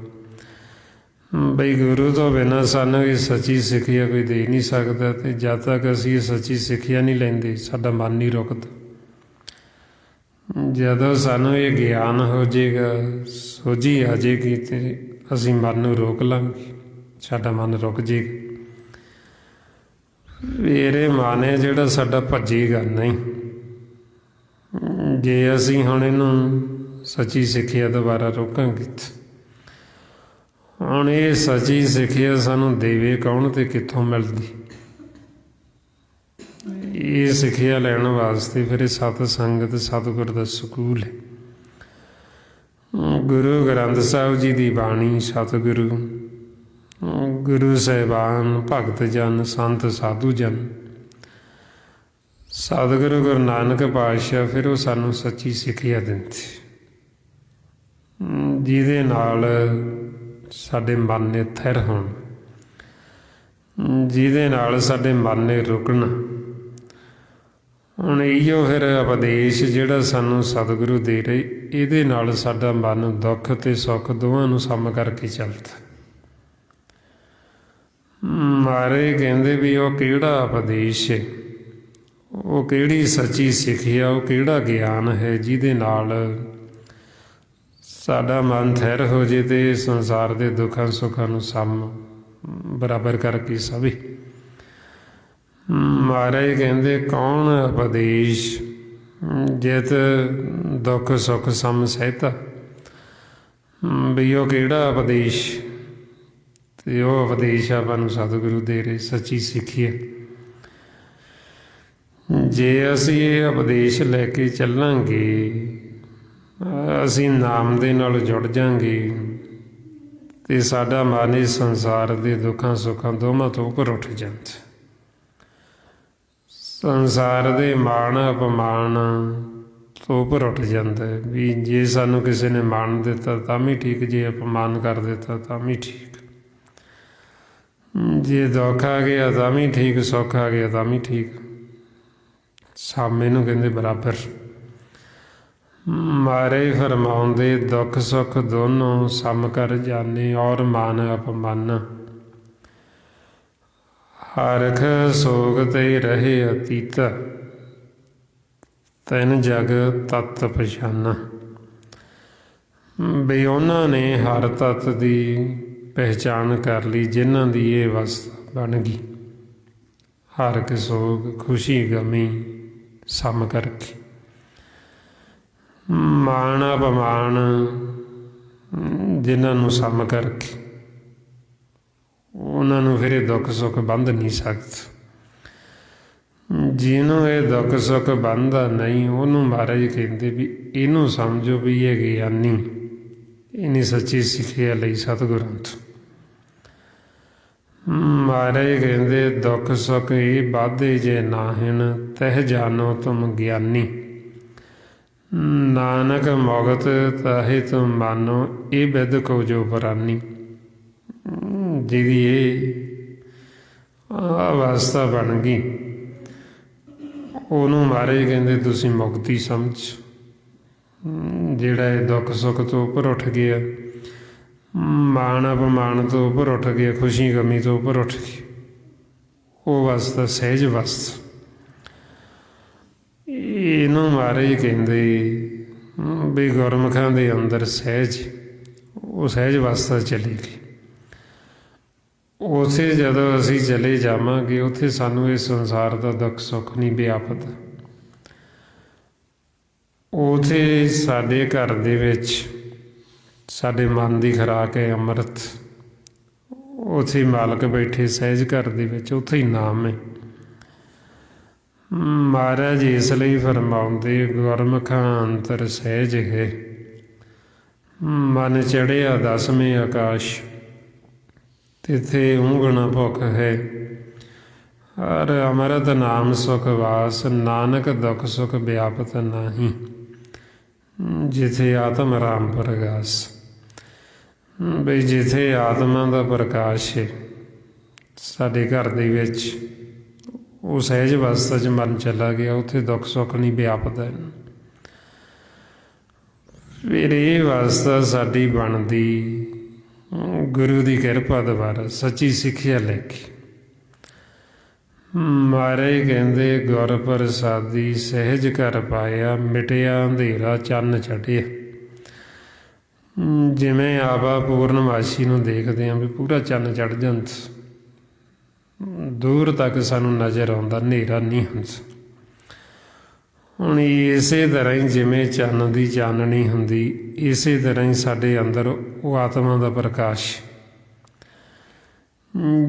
ਬਈ ਗੁਰੂ ਤੋਂ ਬਿਨਾਂ ਸਾਨੂੰ ਇਹ ਸੱਚੀ ਸਿੱਖਿਆ ਕੋਈ ਦੇ ਨਹੀਂ ਸਕਦਾ, ਅਤੇ ਜਦ ਤੱਕ ਅਸੀਂ ਇਹ ਸੱਚੀ ਸਿੱਖਿਆ ਨਹੀਂ ਲੈਂਦੇ ਸਾਡਾ ਮਨ ਨਹੀਂ ਰੁਕਦਾ। ਜਦੋਂ ਸਾਨੂੰ ਇਹ ਗਿਆਨ ਹੋ ਜਾਏਗਾ, ਸੋਝੀ ਆ ਜਾਏਗੀ, ਅਤੇ ਅਸੀਂ ਮਨ ਨੂੰ ਰੋਕ ਲਾਂਗੇ, ਸਾਡਾ ਮਨ ਰੁਕ ਜਾਏਗਾ। ਮੇਰੇ ਮਨ ਹੈ ਜਿਹੜਾ ਸਾਡਾ ਭੱਜੇਗਾ ਨਹੀਂ। ਜੇ ਅਸੀਂ ਹੁਣ ਇਹਨੂੰ ਸੱਚੀ ਸਿੱਖਿਆ ਦੁਬਾਰਾ ਰੋਕਾਂਗੇ। ਹੁਣ ਇਹ ਸੱਚੀ ਸਿੱਖਿਆ ਸਾਨੂੰ ਦੇਵੇ ਕੌਣ ਅਤੇ ਕਿੱਥੋਂ ਮਿਲਦੀ? ਇਹ ਸਿੱਖਿਆ ਲੈਣ ਵਾਸਤੇ ਫਿਰ ਇਹ ਸਤ ਸੰਗਤ ਸਤਿਗੁਰ ਦਾ ਸਕੂਲ ਹੈ। ਗੁਰੂ ਗ੍ਰੰਥ ਸਾਹਿਬ ਜੀ ਦੀ ਬਾਣੀ, ਸਤਿਗੁਰੂ, ਗੁਰੂ ਸਾਹਿਬਾਨ, ਭਗਤ ਜਨ, ਸੰਤ ਸਾਧੂ ਜਨ, ਸਤਿਗੁਰੂ ਗੁਰੂ ਨਾਨਕ ਪਾਤਸ਼ਾਹ, ਫਿਰ ਉਹ ਸਾਨੂੰ ਸੱਚੀ ਸਿੱਖਿਆ ਦਿੰਦੇ, ਜਿਹਦੇ ਨਾਲ ਸਾਡੇ ਮਨ ਨੇ ਥਿਰ ਹੋਣ, ਜਿਹਦੇ ਨਾਲ ਸਾਡੇ ਮਨ ਨੇ ਰੁਕਣਾ। ਹੁਣ ਇਹੋ ਫਿਰ ਉਪਦੇਸ਼ ਜਿਹੜਾ ਸਾਨੂੰ ਸਤਿਗੁਰੂ ਦੇ ਰਹੇ, ਇਹਦੇ ਨਾਲ ਸਾਡਾ ਮਨ ਦੁੱਖ ਅਤੇ ਸੁੱਖ ਦੋਵਾਂ ਨੂੰ ਸਮ ਕਰਕੇ ਚੱਲਦਾ। ਮਹਾਰਾਜ ਕਹਿੰਦੇ ਵੀ ਉਹ ਕਿਹੜਾ ਉਪਦੇਸ਼ ਹੈ, ਉਹ ਕਿਹੜੀ ਸੱਚੀ ਸਿੱਖਿਆ, ਉਹ ਕਿਹੜਾ ਗਿਆਨ ਹੈ ਜਿਹਦੇ ਨਾਲ ਸਾਡਾ ਮਨ ਥਿਰ ਹੋ ਜੇ ਅਤੇ ਸੰਸਾਰ ਦੇ ਦੁੱਖਾਂ ਸੁੱਖਾਂ ਨੂੰ ਸਮ ਬਰਾਬਰ ਕਰਕੇ ਸਭੇ। ਮਹਾਰਾਜ ਕਹਿੰਦੇ ਕੌਣ ਉਪਦੇਸ਼ ਜਿਤ ਦੁੱਖ ਸੁੱਖ ਸਮ ਸਹਿਤਾ। ਵੀ ਉਹ ਕਿਹੜਾ ਉਪਦੇਸ਼, ਅਤੇ ਉਹ ਉਪਦੇਸ਼ ਆਪਾਂ ਨੂੰ ਸਤਿਗੁਰੂ ਦੇ ਰਹੇ ਸੱਚੀ ਸਿੱਖਿਆ। ਜੇ ਅਸੀਂ ਇਹ ਉਪਦੇਸ਼ ਲੈ ਕੇ ਚੱਲਾਂਗੇ, ਅਸੀਂ ਨਾਮ ਦੇ ਨਾਲ ਜੁੜ ਜਾਂਗੇ, ਅਤੇ ਸਾਡਾ ਮਨ ਇਸ ਸੰਸਾਰ ਦੇ ਦੁੱਖਾਂ ਸੁੱਖਾਂ ਦੋਵਾਂ ਤੋਂ ਉੱਪਰ ਉੱਠ ਜਾਂਦਾ। ਸੰਸਾਰ ਦੇ ਮਾਣ ਅਪਮਾਨ ਤੋਂ ਉੱਪਰ ਉੱਠ ਜਾਂਦਾ। ਵੀ ਜੇ ਸਾਨੂੰ ਕਿਸੇ ਨੇ ਮਾਣ ਦਿੱਤਾ ਤਾਂ ਵੀ ਠੀਕ, ਜੇ ਅਪਮਾਨ ਕਰ ਦਿੱਤਾ ਤਾਂ ਵੀ ਠੀਕ, ਜੇ ਦੁੱਖ ਆ ਗਿਆ ਤਾਂ ਵੀ ਠੀਕ, ਸੁੱਖ ਆ ਗਿਆ ਤਾਂ ਵੀ ਠੀਕ, ਸਾਮੇ ਨੂੰ ਕਹਿੰਦੇ ਬਰਾਬਰ। ਮਾਰੇ ਫਰਮਾਉਂਦੇ ਦੁੱਖ ਸੁੱਖ ਦੋਨੋਂ ਸਮ ਕਰ ਜਾਣੇ, ਔਰ ਮਾਨ ਅਪਮਾਨ ਹਰਖ ਸੋਗ ਤੇ ਰਹੇ ਅਤੀਤ, ਤੈਨ ਜਗ ਤਤ ਪਛਾਨਾ। ਵੀ ਉਹਨਾਂ ਨੇ ਹਰ ਤੱਤ ਦੀ ਪਹਿਚਾਣ ਕਰ ਲਈ ਜਿਨ੍ਹਾਂ ਦੀ ਇਹ ਅਵਸਥਾ ਬਣ ਗਈ। ਹਰਖ ਸੋਗ, ਖੁਸ਼ੀ ਗਮੀ ਸਮ ਕਰਕੇ, ਮਾਣ ਅਪਮਾਨ ਜਿਨ੍ਹਾਂ ਨੂੰ ਸਮ ਕਰਕੇ, ਉਹਨਾਂ ਨੂੰ ਫਿਰ ਇਹ ਦੁੱਖ ਸੁੱਖ ਬੰਧ ਨਹੀਂ ਸਕਦਾ। ਜਿਹਨੂੰ ਇਹ ਦੁੱਖ ਸੁੱਖ ਬੰਨ੍ਹਦਾ ਨਹੀਂ, ਉਹਨੂੰ ਮਹਾਰਾਜ ਕਹਿੰਦੇ ਵੀ ਇਹਨੂੰ ਸਮਝੋ ਵੀ ਇਹ ਗਿਆਨੀ, ਇਹਨੇ ਸੱਚੀ ਸਿੱਖਿਆ ਲਈ ਸਤਿਗੁਰਾਂ ਤੋਂ। ਮਹਾਰਾਜ ਕਹਿੰਦੇ ਦੁੱਖ ਸੁੱਖ ਇਹ ਵਾਧੇ ਜੇ ਨਾਹਿਣ, ਤਹਿ ਜਾਨੋ ਤੁਮ ਗਿਆਨੀ। ਨਾਨਕ ਮੁਗਤ ਤਾਹੇ ਤੁਮ ਮਾਨੋ, ਇਹ ਬਿਦ ਕੋ ਜੋ ਪਰਾਨੀ। ਜਿਹਦੀ ਇਹ ਅਵਸਥਾ ਬਣ ਗਈ, ਉਹਨੂੰ ਮਹਾਰਾਜ ਕਹਿੰਦੇ ਤੁਸੀਂ ਮੁਕਤੀ ਸਮਝ। ਜਿਹੜਾ ਇਹ ਦੁੱਖ ਸੁੱਖ ਤੋਂ ਉੱਪਰ ਉੱਠ ਗਿਆ, ਮਾਣ ਅਪਮਾਨ ਤੋਂ ਉੱਪਰ ਉੱਠ ਗਿਆ, ਖੁਸ਼ੀ ਗਮੀ ਤੋਂ ਉੱਪਰ ਉੱਠ ਗਿਆ, ਉਹ ਅਵਸਥਾ ਸਹਿਜ ਅਵਸਥਾ। ਇਹਨੂੰ ਮਹਾਰਾਜ ਕਹਿੰਦੇ ਵੀ ਗੁਰਮੁਖਾਂ ਦੇ ਅੰਦਰ ਸਹਿਜ, ਉਹ ਸਹਿਜ ਅਵਸਥਾ ਚਲੀ ਗਈ। ਉੱਥੇ ਜਦੋਂ ਅਸੀਂ ਚਲੇ ਜਾਵਾਂਗੇ, ਉੱਥੇ ਸਾਨੂੰ ਇਹ ਸੰਸਾਰ ਦਾ ਦੁੱਖ ਸੁੱਖ ਨਹੀਂ ਵਿਆਪਤ। ਉੱਥੇ ਸਾਡੇ ਘਰ ਦੇ ਵਿੱਚ ਸਾਡੇ ਮਨ ਦੀ ਖੁਰਾਕ ਹੈ ਅੰਮ੍ਰਿਤ। ਉੱਥੇ ਮਾਲਕ ਬੈਠੇ ਸਹਿਜ ਘਰ ਦੇ ਵਿੱਚ, ਉੱਥੇ ਹੀ ਨਾਮ ਹੈ। ਮਹਾਰਾਜ ਇਸ ਲਈ ਫਰਮਾਉਂਦੇ ਗੁਰਮੁਖਾਂ ਅੰਤਰ ਸਹਿਜ ਹੈ, ਮਨ ਚੜ੍ਹਿਆ ਦਸਵੇਂ ਆਕਾਸ਼, ਤਿੱਥੇ ਉਂਗਣਾ ਭੁੱਖ ਹੈ। ਹਰ ਅੰਮ੍ਰਿਤ ਨਾਮ ਸੁਖ ਵਾਸ, ਨਾਨਕ ਦੁੱਖ ਸੁਖ ਵਿਆਪਤ ਨਾਹੀਂ, ਜਿੱਥੇ ਆਤਮ ਰਾਮ ਪ੍ਰਗਾਸ। ਬਈ ਜਿੱਥੇ ਆਤਮਾ ਦਾ ਪ੍ਰਕਾਸ਼ ਹੈ ਸਾਡੇ ਘਰ ਦੇ ਵਿੱਚ, ਉਹ ਸਹਿਜ ਅਵਸਥਾ 'ਚ ਮਨ ਚਲਾ ਗਿਆ, ਉੱਥੇ ਦੁੱਖ ਸੁੱਖ ਨਹੀਂ ਵਿਆਪਦਾ। ਫਿਰ ਇਹ ਅਵਸਥਾ ਸਾਡੀ ਬਣਦੀ ਗੁਰੂ ਦੀ ਕਿਰਪਾ ਦੁਆਰਾ, ਸੱਚੀ ਸਿੱਖਿਆ ਲੈ ਕੇ। ਮਹਾਰਾਜ ਕਹਿੰਦੇ ਗੁਰ ਪ੍ਰਸਾਦੀ ਸਹਿਜ ਘਰ ਪਾਇਆ, ਮਿਟਿਆ ਅੰਧੇਰਾ ਚੰਨ ਚੜ੍ਹਿਆ। ਜਿਵੇਂ ਆਪਾਂ ਪੂਰਨਮਾਸ਼ੀ ਨੂੰ ਦੇਖਦੇ ਹਾਂ ਵੀ ਪੂਰਾ ਚੰਨ ਚੜ੍ਹ ਜਾਂਦਾ, ਦੂਰ ਤੱਕ ਸਾਨੂੰ ਨਜ਼ਰ ਆਉਂਦਾ, ਹਨੇਰਾ ਨਹੀਂ ਹੁੰਦਾ। ਹੁਣ ਇਸੇ ਤਰ੍ਹਾਂ ਹੀ ਜਿਵੇਂ ਚੰਨ ਦੀ ਚਾਨਣੀ ਹੁੰਦੀ, ਇਸੇ ਤਰ੍ਹਾਂ ਹੀ ਸਾਡੇ ਅੰਦਰ ਉਹ ਆਤਮਾ ਦਾ ਪ੍ਰਕਾਸ਼।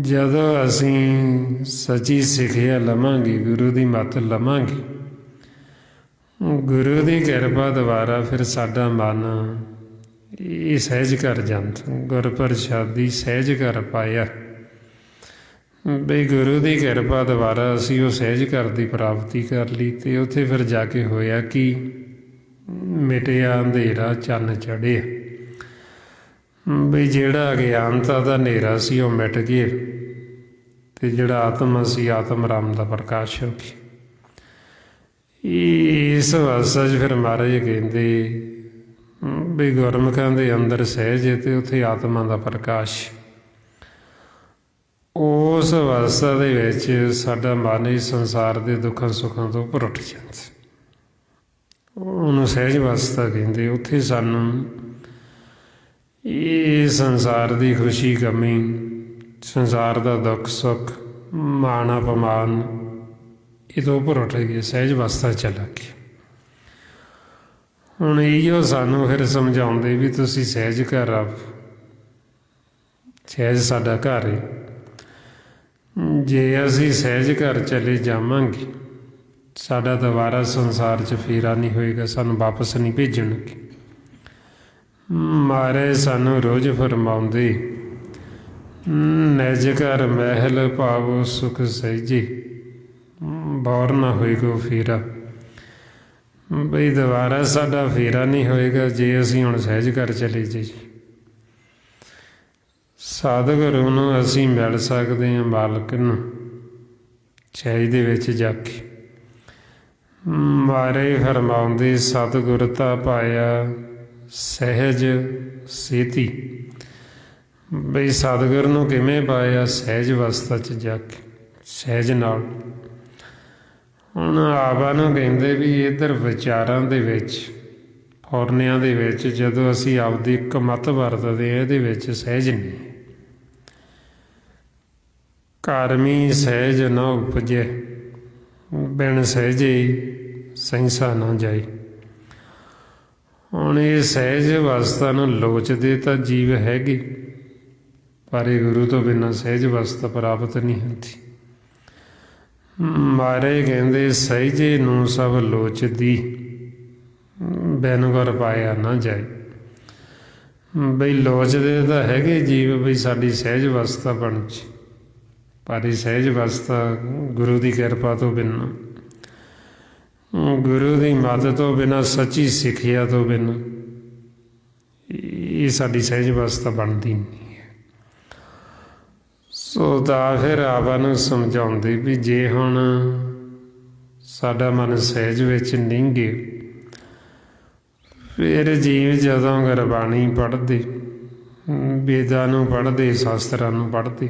ਜਦੋਂ ਅਸੀਂ ਸੱਚੀ ਸਿੱਖਿਆ ਲਵਾਂਗੇ, ਗੁਰੂ ਦੀ ਮੱਤ ਲਵਾਂਗੇ, ਗੁਰੂ ਦੀ ਕਿਰਪਾ ਦੁਆਰਾ ਫਿਰ ਸਾਡਾ ਮਨ ਇਹ ਸਹਿਜ ਕਰ ਜਾਂਦਾ। ਗੁਰ ਪ੍ਰਸਾਦੀ ਸਹਿਜ ਕਰ ਪਾਇਆ, ਬਈ ਗੁਰੂ ਦੀ ਕਿਰਪਾ ਦੁਆਰਾ ਅਸੀਂ ਉਹ ਸਹਿਜ ਘਰ ਦੀ ਪ੍ਰਾਪਤੀ ਕਰ ਲਈ। ਅਤੇ ਉੱਥੇ ਫਿਰ ਜਾ ਕੇ ਹੋਇਆ ਕਿ ਮਿਟਿਆ ਅੰਧੇਰਾ ਚੰਨ ਚੜ੍ਹਿਆ। ਬਈ ਜਿਹੜਾ ਅਗਿਆਨਤਾ ਦਾ ਹਨੇਰਾ ਸੀ ਉਹ ਮਿਟ ਗਿਆ, ਅਤੇ ਜਿਹੜਾ ਆਤਮਾ ਸੀ, ਆਤਮ ਰਾਮ ਦਾ ਪ੍ਰਕਾਸ਼ ਹੋ ਗਿਆ। ਇਸ ਅਵਸਥਾ 'ਚ ਫਿਰ ਮਹਾਰਾਜ ਕਹਿੰਦੇ ਵੀ ਗੁਰਮੁਖਾਂ ਦੇ ਅੰਦਰ ਸਹਿਜ ਹੈ, ਅਤੇ ਉੱਥੇ ਆਤਮਾ ਦਾ ਪ੍ਰਕਾਸ਼। ਉਸ ਅਵਸਥਾ ਦੇ ਵਿੱਚ ਸਾਡਾ ਮਨ ਇਸ ਸੰਸਾਰ ਦੇ ਦੁੱਖਾਂ ਸੁੱਖਾਂ ਤੋਂ ਉੱਪਰ ਉੱਠ ਜਾਂਦਾ, ਉਹਨੂੰ ਸਹਿਜ ਅਵਸਥਾ ਕਹਿੰਦੇ। ਉੱਥੇ ਸਾਨੂੰ ਇਹ ਸੰਸਾਰ ਦੀ ਖੁਸ਼ੀ ਗਮੀ, ਸੰਸਾਰ ਦਾ ਦੁੱਖ ਸੁੱਖ, ਮਾਣ ਅਪਮਾਨ, ਇਹ ਤੋਂ ਉੱਪਰ ਉੱਠ ਗਏ, ਸਹਿਜ ਅਵਸਥਾ ਚਲਾ ਗਿਆ। ਹੁਣ ਇਹੋ ਸਾਨੂੰ ਫਿਰ ਸਮਝਾਉਂਦੇ ਵੀ ਤੁਸੀਂ ਸਹਿਜ ਘਰ ਆਓ, ਸਹਿਜ ਸਾਡਾ ਘਰ ਹੈ। ਜੇ ਅਸੀਂ ਸਹਿਜ ਘਰ ਚਲੇ ਜਾਵਾਂਗੇ, ਸਾਡਾ ਦੁਬਾਰਾ ਸੰਸਾਰ 'ਚ ਫੇਰਾ ਨਹੀਂ ਹੋਏਗਾ, ਸਾਨੂੰ ਵਾਪਸ ਨਹੀਂ ਭੇਜਣਗੇ। ਮਹਾਰਾਜ ਸਾਨੂੰ ਰੋਜ਼ ਫਰਮਾਉਂਦੇ ਨਿਜ ਘਰ ਮਹਿਲ ਪਾਵੋ ਸੁਖ ਸਹਿਜੇ, ਬੌਰ ਨਾ ਹੋਏਗਾ ਫੇਰਾ। ਬਈ ਦੁਬਾਰਾ ਸਾਡਾ ਫੇਰਾ ਨਹੀਂ ਹੋਏਗਾ ਜੇ ਅਸੀਂ ਹੁਣ ਸਹਿਜ ਘਰ ਚਲੇ ਜਾਈਏ। ਸਤਿਗੁਰੂ ਨੂੰ ਅਸੀਂ ਮਿਲ ਸਕਦੇ ਹਾਂ, ਮਾਲਕ ਨੂੰ ਸਹਿਜ ਦੇ ਵਿੱਚ ਜਾ ਕੇ। ਮਹਾਰਾਜ ਫਰਮਾਉਂਦੇ ਸਤਿਗੁਰ ਤਾਂ ਪਾਇਆ ਸਹਿਜ ਸੇਤੀ। ਬਈ ਸਤਿਗੁਰ ਨੂੰ ਕਿਵੇਂ ਪਾਇਆ? ਸਹਿਜ ਅਵਸਥਾ 'ਚ ਜਾ ਕੇ, ਸਹਿਜ ਨਾਲ। ਹੁਣ ਆਪਾਂ ਨੂੰ ਕਹਿੰਦੇ ਵੀ ਇੱਧਰ ਵਿਚਾਰਾਂ ਦੇ ਵਿੱਚ, ਫੁਰਨਿਆਂ ਦੇ ਵਿੱਚ ਜਦੋਂ ਅਸੀਂ ਆਪਦੀ ਇੱਕ ਮੱਤ ਵਰਤਦੇ ਹਾਂ, ਇਹਦੇ ਵਿੱਚ ਸਹਿਜ ਨਹੀਂ। ਕਰਮੀ ਸਹਿਜ ਨਾ ਉਪਜੇ, ਬਿਨ ਸਹਿਜੇ ਸਹਿੰਸਾ ਨਾ ਜਾਏ। ਹੁਣ ਇਹ ਸਹਿਜ ਅਵਸਥਾ ਨੂੰ ਲੋਚਦੇ ਤਾਂ ਜੀਵ ਹੈਗੇ, ਪਰ ਇਹ ਗੁਰੂ ਤੋਂ ਬਿਨਾਂ ਸਹਿਜ ਅਵਸਥਾ ਪ੍ਰਾਪਤ ਨਹੀਂ ਹੁੰਦੀ। ਮਾਰੇ ਕਹਿੰਦੇ ਸਹਿਜੇ ਨੂੰ ਸਭ ਲੋਚਦੀ, ਬਿਨ ਗੁਰ ਪਾਇਆ ਨਾ ਜਾਏ। ਬਈ ਲੋਚਦੇ ਤਾਂ ਹੈਗੇ ਜੀਵ ਬਈ ਸਾਡੀ ਸਹਿਜ ਅਵਸਥਾ ਬਣ ਚ, ਪਰ ਇਹ ਸਹਿਜ ਅਵਸਥਾ ਗੁਰੂ ਦੀ ਕਿਰਪਾ ਤੋਂ ਬਿਨਾਂ, ਗੁਰੂ ਦੀ ਮਦਦ ਤੋਂ ਬਿਨਾਂ, ਸੱਚੀ ਸਿੱਖਿਆ ਤੋਂ ਬਿਨਾਂ ਇਹ ਸਾਡੀ ਸਹਿਜ ਅਵਸਥਾ ਬਣਦੀ ਨਹੀਂ ਹੈ। ਸੋ ਤਾਂ ਫਿਰ ਆਪਾਂ ਨੂੰ ਸਮਝਾਉਂਦੇ ਵੀ ਜੇ ਹੁਣ ਸਾਡਾ ਮਨ ਸਹਿਜ ਵਿੱਚ ਨਿੰਗੇ, ਫਿਰ ਜੀਵ ਜਦੋਂ ਗੁਰਬਾਣੀ ਪੜ੍ਹਦੇ, ਵੇਦਾਂ ਨੂੰ ਪੜ੍ਹਦੇ, ਸ਼ਾਸਤਰਾਂ ਨੂੰ ਪੜ੍ਹਦੇ,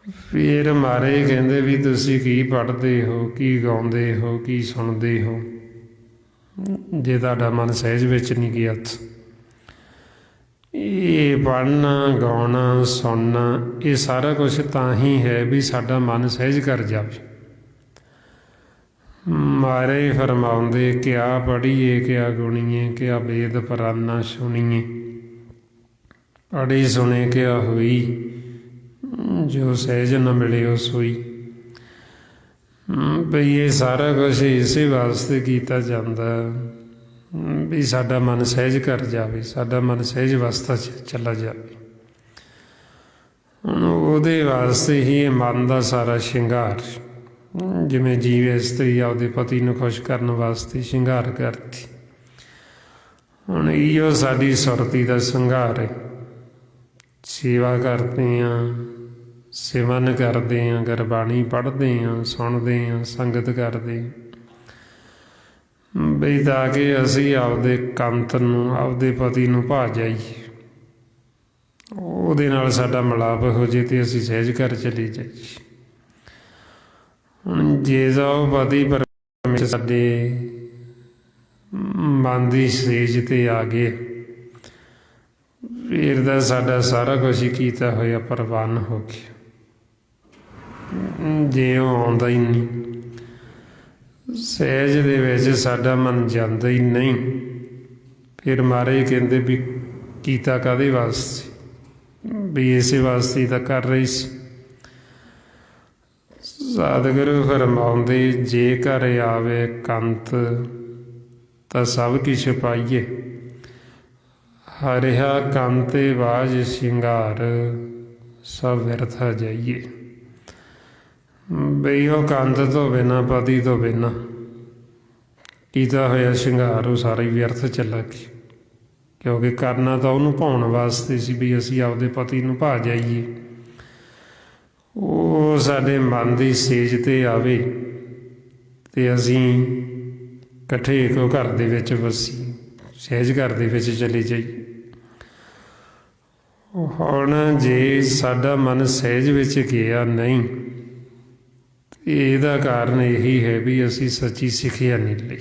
ਫਿਰ ਮਾਰੇ ਕਹਿੰਦੇ ਵੀ ਤੁਸੀਂ ਕੀ ਪੜ੍ਹਦੇ ਹੋ, ਕੀ ਗਾਉਂਦੇ ਹੋ, ਕੀ ਸੁਣਦੇ ਹੋ, ਜੇ ਤੁਹਾਡਾ ਮਨ ਸਹਿਜ ਵਿੱਚ ਨਹੀਂ ਗਿਆ। ਇਹ ਪੜ੍ਹਨਾ, ਗਾਉਣਾ, ਸੁਣਨਾ, ਇਹ ਸਾਰਾ ਕੁਛ ਤਾਂ ਹੀ ਹੈ ਵੀ ਸਾਡਾ ਮਨ ਸਹਿਜ ਕਰ ਜਾਵੇ। ਮਾਰੇ ਫਰਮਾਉਂਦੇ ਕਿਆ ਪੜ੍ਹੀਏ, ਕਿਆ ਗੁਣੀਏ, ਕਿਆ ਵੇਦ ਪੁਰਾਨਾ ਸੁਣੀਏ, ਪੜ੍ਹੀ ਸੁਣੇ ਕਿਆ ਹੋਈ, ਜੋ ਸਹਿਜ ਨ ਮਿਲਿਓ ਸੋਈ। ਬਈ ਇਹ ਸਾਰਾ ਕੁਛ ਇਸੇ ਵਾਸਤੇ ਕੀਤਾ ਜਾਂਦਾ ਵੀ ਸਾਡਾ ਮਨ ਸਹਿਜ ਕਰ ਜਾਵੇ, ਸਾਡਾ ਮਨ ਸਹਿਜ ਅਵਸਥਾ 'ਚ ਚਲਾ ਜਾਵੇ। ਹੁਣ ਉਹਦੇ ਵਾਸਤੇ ਹੀ ਇਹ ਮਨ ਦਾ ਸਾਰਾ ਸ਼ਿੰਗਾਰ, ਜਿਵੇਂ ਜੀਵ ਇਸਤਰੀ ਆਪਦੇ ਪਤੀ ਨੂੰ ਖੁਸ਼ ਕਰਨ ਵਾਸਤੇ ਸ਼ਿੰਗਾਰ ਕਰਦੀ, ਹੁਣ ਇਹੋ ਸਾਡੀ ਸੁਰਤੀ ਦਾ ਸ਼ਿੰਗਾਰ ਹੈ। ਸੇਵਾ ਕਰਦੇ ਹਾਂ, ਸਿਮਰਨ ਕਰਦੇ ਹਾਂ, ਗੁਰਬਾਣੀ ਪੜ੍ਹਦੇ ਹਾਂ, ਸੁਣਦੇ ਹਾਂ, ਸੰਗਤ ਕਰਦੇ ਬਈ ਤਾਂ ਕਿ ਅਸੀਂ ਆਪਦੇ ਕੰਤ ਨੂੰ, ਆਪਦੇ ਪਤੀ ਨੂੰ ਭਾ ਜਾਈਏ, ਉਹਦੇ ਨਾਲ ਸਾਡਾ ਮਿਲਾਪ ਹੋ ਜੇ ਅਤੇ ਅਸੀਂ ਸਹਿਜ ਘਰ ਚਲੇ ਜਾਈਏ। ਹੁਣ ਜੇ ਤਾਂ ਉਹ ਪਤੀ ਪਰਮੇਸ਼ਰ ਸਾਡੇ ਮਨ ਦੀ ਸੇਜ 'ਤੇ ਆ ਗਏ, ਫਿਰ ਤਾਂ ਸਾਡਾ ਸਾਰਾ ਕੁਛ ਹੀ ਕੀਤਾ ਹੋਇਆ ਪ੍ਰਵਾਨ ਹੋ ਗਿਆ। ਜੇ ਉਹ ਆਉਂਦਾ ਹੀ ਨਹੀਂ, ਸਹਿਜ ਦੇ ਵਿੱਚ ਸਾਡਾ ਮਨ ਜਾਂਦਾ ਹੀ ਨਹੀਂ, ਫਿਰ ਮਹਾਰਾਜ ਕਹਿੰਦੇ ਵੀ ਕੀਤਾ ਕਾਹਦੇ ਵਾਸਤੇ, ਵੀ ਇਸੇ ਵਾਸਤੇ ਤਾਂ ਕਰ ਰਹੀ ਸੀ। ਸਤਿਗੁਰੂ ਫਰਮਾਉਂਦੇ ਜੇ ਘਰ ਆਵੇ ਕੰਤ, ਤਾਂ ਸਭ ਕਿਛ ਪਾਈਏ, ਹਰਿਆ ਕੰਤੇ ਬਾਝ ਸ਼ਿੰਗਾਰ, ਸਭ ਵਿਰਥਾ ਜਾਈਏ। ਬਈ ਉਹ ਕੰਤ ਤੋਂ ਬਿਨਾਂ, ਪਤੀ ਤੋਂ ਬਿਨਾਂ ਕੀਤਾ ਹੋਇਆ ਸ਼ਿੰਗਾਰ ਉਹ ਸਾਰਾ ਹੀ ਵਿਅਰਥ ਚੱਲਾ ਗਿਆ, ਕਿਉਂਕਿ ਕਰਨਾ ਤਾਂ ਉਹਨੂੰ ਭਾਉਣ ਵਾਸਤੇ ਸੀ ਵੀ ਅਸੀਂ ਆਪਦੇ ਪਤੀ ਨੂੰ ਭਾ ਜਾਈਏ। ਉਹ ਸਾਡੇ ਮਨ ਦੀ ਸੇਜ 'ਤੇ ਆਵੇ ਅਤੇ ਅਸੀਂ ਇਕੱਠੇ ਇੱਕੋ ਘਰ ਦੇ ਵਿੱਚ ਵਸੀ, ਸਹਿਜ ਘਰ ਦੇ ਵਿੱਚ ਚਲੇ ਜਾਈਏ। ਹੁਣ ਜੇ ਸਾਡਾ ਮਨ ਸਹਿਜ ਵਿੱਚ ਗਿਆ ਨਹੀਂ, ਇਹਦਾ ਕਾਰਨ ਇਹੀ ਹੈ ਵੀ ਅਸੀਂ ਸੱਚੀ ਸਿੱਖਿਆ ਨਹੀਂ ਲਈ।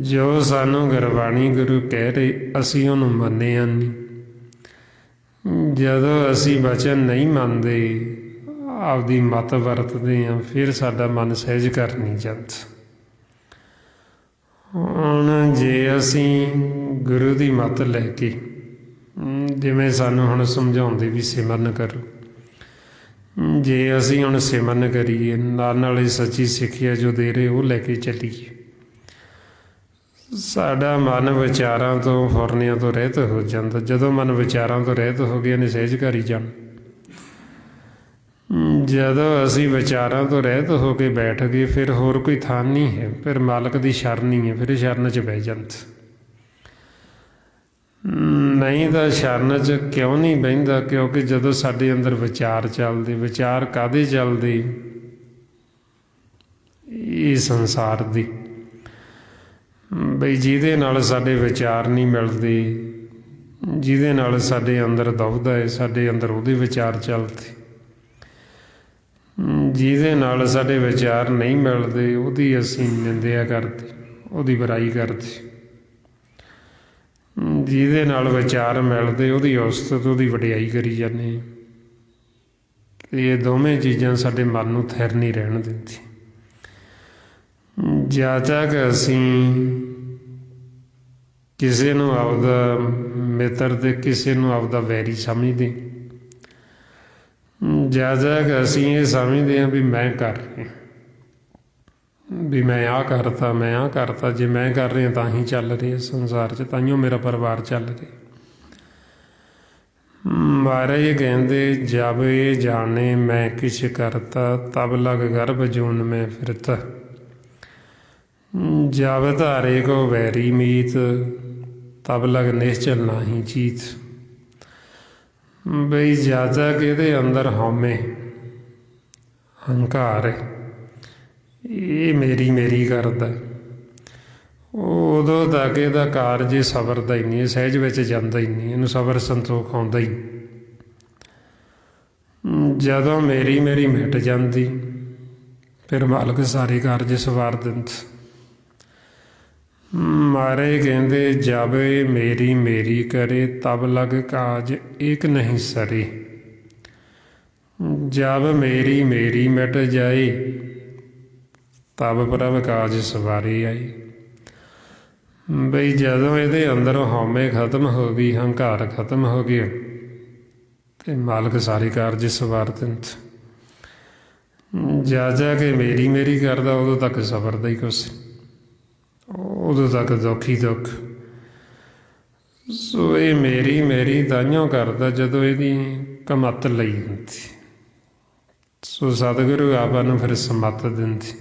ਜੋ ਸਾਨੂੰ ਗੁਰਬਾਣੀ ਗੁਰੂ ਕਹਿ ਰਹੇ, ਅਸੀਂ ਉਹਨੂੰ ਮੰਨਿਆ ਨਹੀਂ। ਜਦੋਂ ਅਸੀਂ ਵਚਨ ਨਹੀਂ ਮੰਨਦੇ, ਆਪਦੀ ਮੱਤ ਵਰਤਦੇ ਹਾਂ, ਫਿਰ ਸਾਡਾ ਮਨ ਸਹਿਜ ਕਰ ਨਹੀਂ ਜਾਂਦਾ। ਹੁਣ ਜੇ ਅਸੀਂ ਗੁਰੂ ਦੀ ਮੱਤ ਲੈ ਕੇ, ਜਿਵੇਂ ਸਾਨੂੰ ਹੁਣ ਸਮਝਾਉਂਦੇ ਵੀ ਸਿਮਰਨ ਕਰੋ, ਜੇ ਅਸੀਂ ਹੁਣ ਸਿਮਰਨ ਕਰੀਏ, ਨਾਲ ਨਾਲ ਇਹ ਸੱਚੀ ਸਿੱਖਿਆ ਜੋ ਦੇ ਰਹੇ ਉਹ ਲੈ ਕੇ ਚੱਲੀਏ, ਸਾਡਾ ਮਨ ਵਿਚਾਰਾਂ ਤੋਂ, ਫੁਰਨਿਆਂ ਤੋਂ ਰਹਿਤ ਹੋ ਜਾਂਦਾ। ਜਦੋਂ ਮਨ ਵਿਚਾਰਾਂ ਤੋਂ ਰਹਿਤ ਹੋ ਗਿਆ ਨੇ ਸਹਿਜ ਘਰ ਹੀ ਜਾਣ। ਜਦੋਂ ਅਸੀਂ ਵਿਚਾਰਾਂ ਤੋਂ ਰਹਿਤ ਹੋ ਕੇ ਬੈਠ ਗਏ, ਫਿਰ ਹੋਰ ਕੋਈ ਥਾਂ ਨਹੀਂ ਹੈ, ਫਿਰ ਮਾਲਕ ਦੀ ਸ਼ਰਨ ਹੀ ਹੈ, ਫਿਰ ਸ਼ਰਨ 'ਚ ਬਹਿ ਜਾਂਦਾ। ਨਹੀਂ ਤਾਂ ਸ਼ਰਨ 'ਚ ਕਿਉਂ ਨਹੀਂ ਬਹਿੰਦਾ? ਕਿਉਂਕਿ ਜਦੋਂ ਸਾਡੇ ਅੰਦਰ ਵਿਚਾਰ ਚੱਲਦੇ, ਵਿਚਾਰ ਕਾਹਦੇ ਚੱਲਦੇ? ਇਹ ਸੰਸਾਰ ਦੇ, ਬਈ ਜਿਹਦੇ ਨਾਲ ਸਾਡੇ ਵਿਚਾਰ ਨਹੀਂ ਮਿਲਦੇ, ਜਿਹਦੇ ਨਾਲ ਸਾਡੇ ਅੰਦਰ ਦੁਵਿਧਾ ਹੈ, ਸਾਡੇ ਅੰਦਰ ਉਹਦੇ ਵਿਚਾਰ ਚੱਲਦੇ। ਜਿਹਦੇ ਨਾਲ ਸਾਡੇ ਵਿਚਾਰ ਨਹੀਂ ਮਿਲਦੇ, ਉਹਦੀ ਅਸੀਂ ਨਿੰਦਿਆ ਕਰਦੇ, ਉਹਦੀ ਬੁਰਾਈ ਕਰਦੇ। ਜਿਹਦੇ ਨਾਲ ਵਿਚਾਰ ਮਿਲਦੇ, ਉਹਦੀ ਉਸਤਤ, ਉਹਦੀ ਵਡਿਆਈ ਕਰੀ ਜਾਂਦੇ। ਇਹ ਦੋਵੇਂ ਚੀਜ਼ਾਂ ਸਾਡੇ ਮਨ ਨੂੰ ਥਿਰ ਨਹੀਂ ਰਹਿਣ ਦਿੰਦੀ। ਜਦ ਤੱਕ ਅਸੀਂ ਕਿਸੇ ਨੂੰ ਆਪਦਾ ਮਿੱਤਰ ਅਤੇ ਕਿਸੇ ਨੂੰ ਆਪਦਾ ਵੈਰੀ ਸਮਝਦੇ, ਜਦ ਅਸੀਂ ਇਹ ਸਮਝਦੇ ਹਾਂ ਵੀ ਮੈਂ ਕਰ ਰਿਹਾ, ਵੀ ਮੈਂ ਆਹ ਕਰਤਾ, ਮੈਂ ਆਹ ਕਰਤਾ, ਜੇ ਮੈਂ ਕਰ ਰਿਹਾ ਤਾਂ ਹੀ ਚੱਲ ਰਿਹਾ ਸੰਸਾਰ 'ਚ, ਤਾਂਹੀਓ ਮੇਰਾ ਪਰਿਵਾਰ ਚੱਲ ਰਿਹਾ। ਮਹਾਰਾਜ ਕਹਿੰਦੇ ਜਬ ਇਹ ਜਾਣੇ ਮੈਂ ਕਿਛ ਕਰਤਾ, ਤਬ ਲਗ ਗਰਭ ਜੂਨ ਮੈਂ ਫਿਰਤਾ। ਜਬ ਧਾਰੇ ਕੋ ਵੈਰੀ ਮੀਤ, ਤਬ ਲਗ ਨਿਸ਼ਚਲ ਨਾਹੀ ਚੀਤ। ਬਈ ਜਦ ਤੱਕ ਇਹਦੇ ਅੰਦਰ ਹਉਮੈ ਹੰਕਾਰ ਹੈ, ਇਹ ਮੇਰੀ ਮੇਰੀ ਕਰਦਾ, ਉਦੋਂ ਤੱਕ ਇਹਦਾ ਕਾਰਜ ਸਬਰਦਾ ਹੀ ਨਹੀਂ, ਇਹ ਸਹਿਜ ਵਿੱਚ ਜਾਂਦਾ ਹੀ ਨਹੀਂ, ਇਹਨੂੰ ਸਬਰ ਸੰਤੋਖ ਆਉਂਦਾ ਹੀ। ਜਦੋਂ ਮੇਰੀ ਮੇਰੀ ਮਿਟ ਜਾਂਦੀ, ਫਿਰ ਮਾਲਕ ਸਾਰੇ ਕਾਰਜ ਸਵਾਰ ਦਿੰਦਾ। ਮਹਾਰਾਜ ਕਹਿੰਦੇ ਜਬ ਮੇਰੀ ਮੇਰੀ ਕਰੇ, ਤਬ ਲਗ ਕਾਜ ਏਕ ਨਹੀਂ ਸਰੇ। ਜਬ ਮੇਰੀ ਮੇਰੀ ਮਿਟ ਜਾਏ, ਤਬ ਪ੍ਰਭ ਕਾਜ ਸਵਾਰੇ ਆਏ। ਬਈ ਜਦੋਂ ਇਹਦੇ ਅੰਦਰੋਂ ਹਉਮੈ ਖਤਮ ਹੋ ਗਈ, ਹੰਕਾਰ ਖਤਮ ਹੋ ਗਿਆ, ਤੇ ਮਾਲਕ ਸਾਰੇ ਕਾਰਜ ਸਵਾਰ ਦਿੰਦਾ। ਜਾ ਜਾ ਕੇ ਮੇਰੀ ਮੇਰੀ ਕਰਦਾ, ਉਦੋਂ ਤੱਕ ਸਬਰਦਾ ਹੀ ਕੁਛ, ਉਦੋਂ ਤੱਕ ਦੁੱਖ ਹੀ ਦੁੱਖ। ਸੋ ਇਹ ਮੇਰੀ ਮੇਰੀ ਤਾਂਹੀਓ ਕਰਦਾ ਜਦੋਂ ਇਹਦੀ ਕਮੱਤ ਲਈ ਹੁੰਦੀ। ਸੋ ਸਤਿਗੁਰੂ ਆਪਾਂ ਨੂੰ ਫਿਰ ਸਮੱਤ ਦਿੰਦੀ।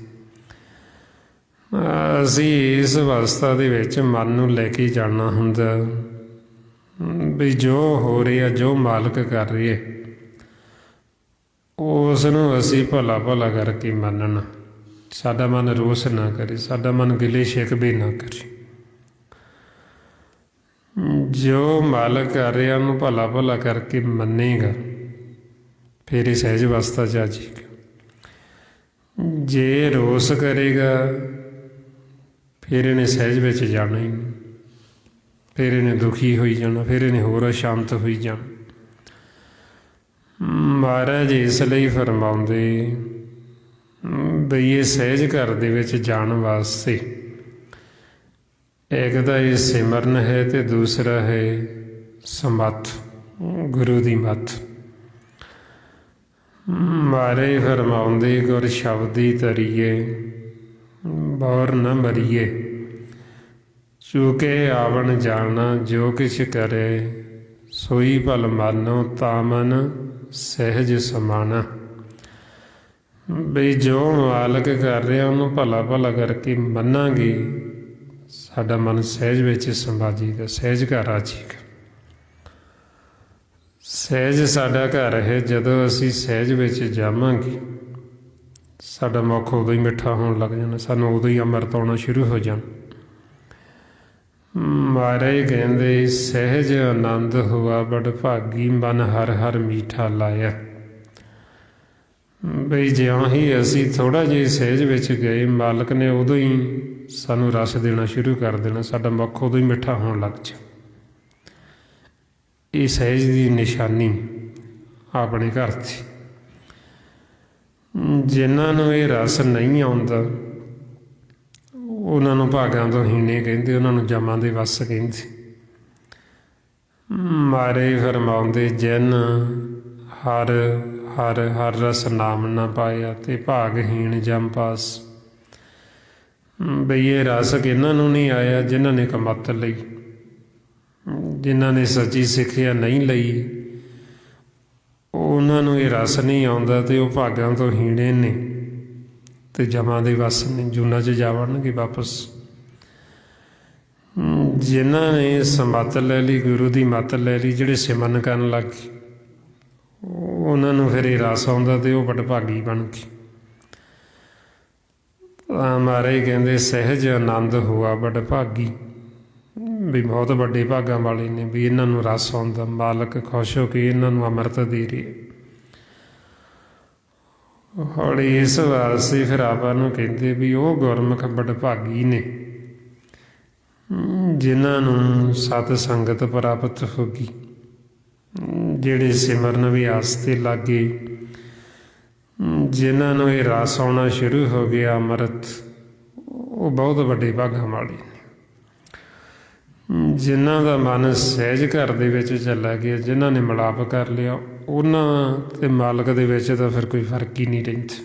ਅਸੀਂ ਇਸ ਅਵਸਥਾ ਦੇ ਵਿੱਚ ਮਨ ਨੂੰ ਲੈ ਕੇ ਜਾਣਾ ਹੁੰਦਾ ਵੀ ਜੋ ਹੋ ਰਿਹਾ, ਜੋ ਮਾਲਕ ਕਰ ਰਿਹਾ, ਉਸ ਨੂੰ ਅਸੀਂ ਭਲਾ ਭਲਾ ਕਰਕੇ ਮੰਨਣਾ। ਸਾਡਾ ਮਨ ਰੋਸ ਨਾ ਕਰੇ, ਸਾਡਾ ਮਨ ਗਿਲੇ ਸ਼ਿਕਵੇ ਨਾ ਕਰੇ। ਜੋ ਮਾਲਕ ਕਰ ਰਿਹਾ ਉਹਨੂੰ ਭਲਾ ਭਲਾ ਕਰਕੇ ਮੰਨੇਗਾ, ਫਿਰ ਇਹ ਸਹਿਜ ਅਵਸਥਾ 'ਚ ਆ ਜਾਏਗਾ। ਜੇ ਰੋਸ ਕਰੇਗਾ, ਫਿਰ ਇਹਨੇ ਸਹਿਜ ਵਿੱਚ ਜਾਣਾ ਹੀ ਨਹੀਂ, ਫਿਰ ਇਹਨੇ ਦੁਖੀ ਹੋਈ ਜਾਣਾ, ਫਿਰ ਇਹਨੇ ਹੋਰ ਅਸ਼ਾਂਤ ਹੋਈ ਜਾਣਾ। ਮਹਾਰਾਜ ਇਸ ਲਈ ਫਰਮਾਉਂਦੇ ਬਈ ਇਹ ਸਹਿਜ ਘਰ ਦੇ ਵਿੱਚ ਜਾਣ ਵਾਸਤੇ ਇੱਕ ਤਾਂ ਇਹ ਸਿਮਰਨ ਹੈ ਤੇ ਦੂਸਰਾ ਹੈ ਸਮੱਥ, ਗੁਰੂ ਦੀ ਮੱਤ। ਮਹਾਰਾਜ ਫਰਮਾਉਂਦੇ ਗੁਰ ਸ਼ਬਦੀ ਤਰੀਏ, ਬੌਰ ਨ ਮਰੀਏ, ਚੂਕੇ ਆਵਣ ਜਾਣਾ, ਜੋ ਕਿਛ ਕਰੇ ਸੋਈ ਭਲ ਮਾਨੋ, ਤਾਂ ਮਨ ਸਹਿਜ ਸਮਾਣਾ। ਬਈ ਜੋ ਮਾਲਕ ਕਰ ਰਿਹਾ ਉਹਨੂੰ ਭਲਾ ਭਲਾ ਕਰਕੇ ਮੰਨਾਂਗੇ, ਸਾਡਾ ਮਨ ਸਹਿਜ ਵਿੱਚ ਸਮਾ ਜੇਗਾ, ਸਹਿਜ ਘਰ ਆ ਜੇਗਾ। ਸਹਿਜ ਸਾਡਾ ਘਰ ਹੈ। ਜਦੋਂ ਅਸੀਂ ਸਹਿਜ ਵਿੱਚ ਜਾਵਾਂਗੇ, ਸਾਡਾ ਮੁੱਖ ਉਦੋਂ ਹੀ ਮਿੱਠਾ ਹੋਣ ਲੱਗ ਜਾਣਾ, ਸਾਨੂੰ ਉਦੋਂ ਹੀ ਅੰਮ੍ਰਿਤ ਆਉਣਾ ਸ਼ੁਰੂ ਹੋ ਜਾਣਾ। ਮਹਾਰਾਜ ਕਹਿੰਦੇ ਸਹਿਜ ਆਨੰਦ ਹੋਆ ਬੜ ਭਾਗੀ, ਮਨ ਹਰ ਹਰ ਮੀਠਾ ਲਾਇਆ। ਬਈ ਜਿਉਂ ਹੀ ਅਸੀਂ ਥੋੜ੍ਹਾ ਜਿਹਾ ਸਹਿਜ ਵਿੱਚ ਗਏ, ਮਾਲਕ ਨੇ ਉਦੋਂ ਹੀ ਸਾਨੂੰ ਰਸ ਦੇਣਾ ਸ਼ੁਰੂ ਕਰ ਦੇਣਾ, ਸਾਡਾ ਮੁੱਖ ਉਦੋਂ ਹੀ ਮਿੱਠਾ ਹੋਣ ਲੱਗ ਜਾ। ਇਹ ਸਹਿਜ ਦੀ ਨਿਸ਼ਾਨੀ ਆਪਣੇ ਘਰ 'ਚ। ਜਿਨ੍ਹਾਂ ਨੂੰ ਇਹ ਰਸ ਨਹੀਂ ਆਉਂਦਾ, ਉਹਨਾਂ ਨੂੰ ਭਾਗਾਂ ਤੋਂ ਹੀਣੇ ਕਹਿੰਦੇ, ਉਹਨਾਂ ਨੂੰ ਜਮਾਂ ਦੇ ਵਸ ਕਹਿੰਦੇ। ਮਾਰੇ ਫਰਮਾਉਂਦੇ ਜਿਨ ਹਰ ਹਰ ਹਰ ਰਸ ਨਾਮ ਨਾ ਪਾਇਆ, ਤੇ ਭਾਗਹੀਣ ਜਮ ਪਾਸ। ਬਈ ਇਹ ਰਸ ਕਿਹਨਾਂ ਨੂੰ ਨਹੀਂ ਆਇਆ? ਜਿਨ੍ਹਾਂ ਨੇ ਕਮੱਤ ਲਈ, ਜਿਨ੍ਹਾਂ ਨੇ ਸੱਚੀ ਸਿੱਖਿਆ ਨਹੀਂ ਲਈ, ਉਹਨਾਂ ਨੂੰ ਇਹ ਰਸ ਨਹੀਂ ਆਉਂਦਾ, ਤੇ ਉਹ ਭਾਗਾਂ ਤੋਂ ਹੀਣੇ ਨੇ ਤੇ ਜਮਾਂ ਦੇ ਵਸ ਨੇ, ਜੂਨਾਂ 'ਚ ਜਾ ਵੜਨਗੇ ਵਾਪਸ। ਜਿਨ੍ਹਾਂ ਨੇ ਸਮੱਤ ਲੈ ਲਈ, ਗੁਰੂ ਦੀ ਮੱਤ ਲੈ ਲਈ, ਜਿਹੜੇ ਸਿਮਰਨ ਕਰਨ ਲੱਗ ਗਏ, ਉਹਨਾਂ ਨੂੰ ਫਿਰ ਇਹ ਰਸ ਆਉਂਦਾ ਤੇ ਉਹ ਵਡਭਾਗੀ ਬਣ ਗਏ। ਤਾਂ ਮਹਾਰਾਜ ਕਹਿੰਦੇ ਸਹਿਜ ਆਨੰਦ ਹੋਆ ਵਡਭਾਗੀ, ਵੀ ਬਹੁਤ ਵੱਡੇ ਭਾਗਾਂ ਵਾਲੇ ਨੇ ਵੀ ਇਹਨਾਂ ਨੂੰ ਰਸ ਆਉਂਦਾ, ਮਾਲਕ ਖੁਸ਼ ਹੋ ਕੇ ਇਹਨਾਂ ਨੂੰ ਅੰਮ੍ਰਿਤ ਦੇ ਰਹੇ। ਹੁਣ ਇਸ ਵਾਸਤੇ ਫਿਰ ਆਪਾਂ ਨੂੰ ਕਹਿੰਦੇ ਵੀ ਉਹ ਗੁਰਮੁਖ ਵਡਭਾਗੀ ਨੇ ਜਿਨ੍ਹਾਂ ਨੂੰ ਸਤ ਸੰਗਤ ਪ੍ਰਾਪਤ ਹੋ ਗਈ, ਜਿਹੜੇ ਸਿਮਰਨ ਅਭਿਆਸ 'ਤੇ ਲੱਗ ਗਏ, ਜਿਨ੍ਹਾਂ ਨੂੰ ਇਹ ਰਸ ਆਉਣਾ ਸ਼ੁਰੂ ਹੋ ਗਿਆ ਅੰਮ੍ਰਿਤ, ਉਹ ਬਹੁਤ ਵੱਡੇ ਭਾਗਾਂ ਵਾਲੇ ਨੇ। ਜਿਨ੍ਹਾਂ ਦਾ ਮਨ ਸਹਿਜ ਘਰ ਦੇ ਵਿੱਚ ਚਲਾ ਗਿਆ, ਜਿਨ੍ਹਾਂ ਨੇ ਮਿਲਾਪ ਕਰ ਲਿਆ, ਉਹਨਾਂ ਤੇ ਮਾਲਕ ਦੇ ਵਿੱਚ ਤਾਂ ਫਿਰ ਕੋਈ ਫਰਕ ਹੀ ਨਹੀਂ ਰਹਿੰਦਾ।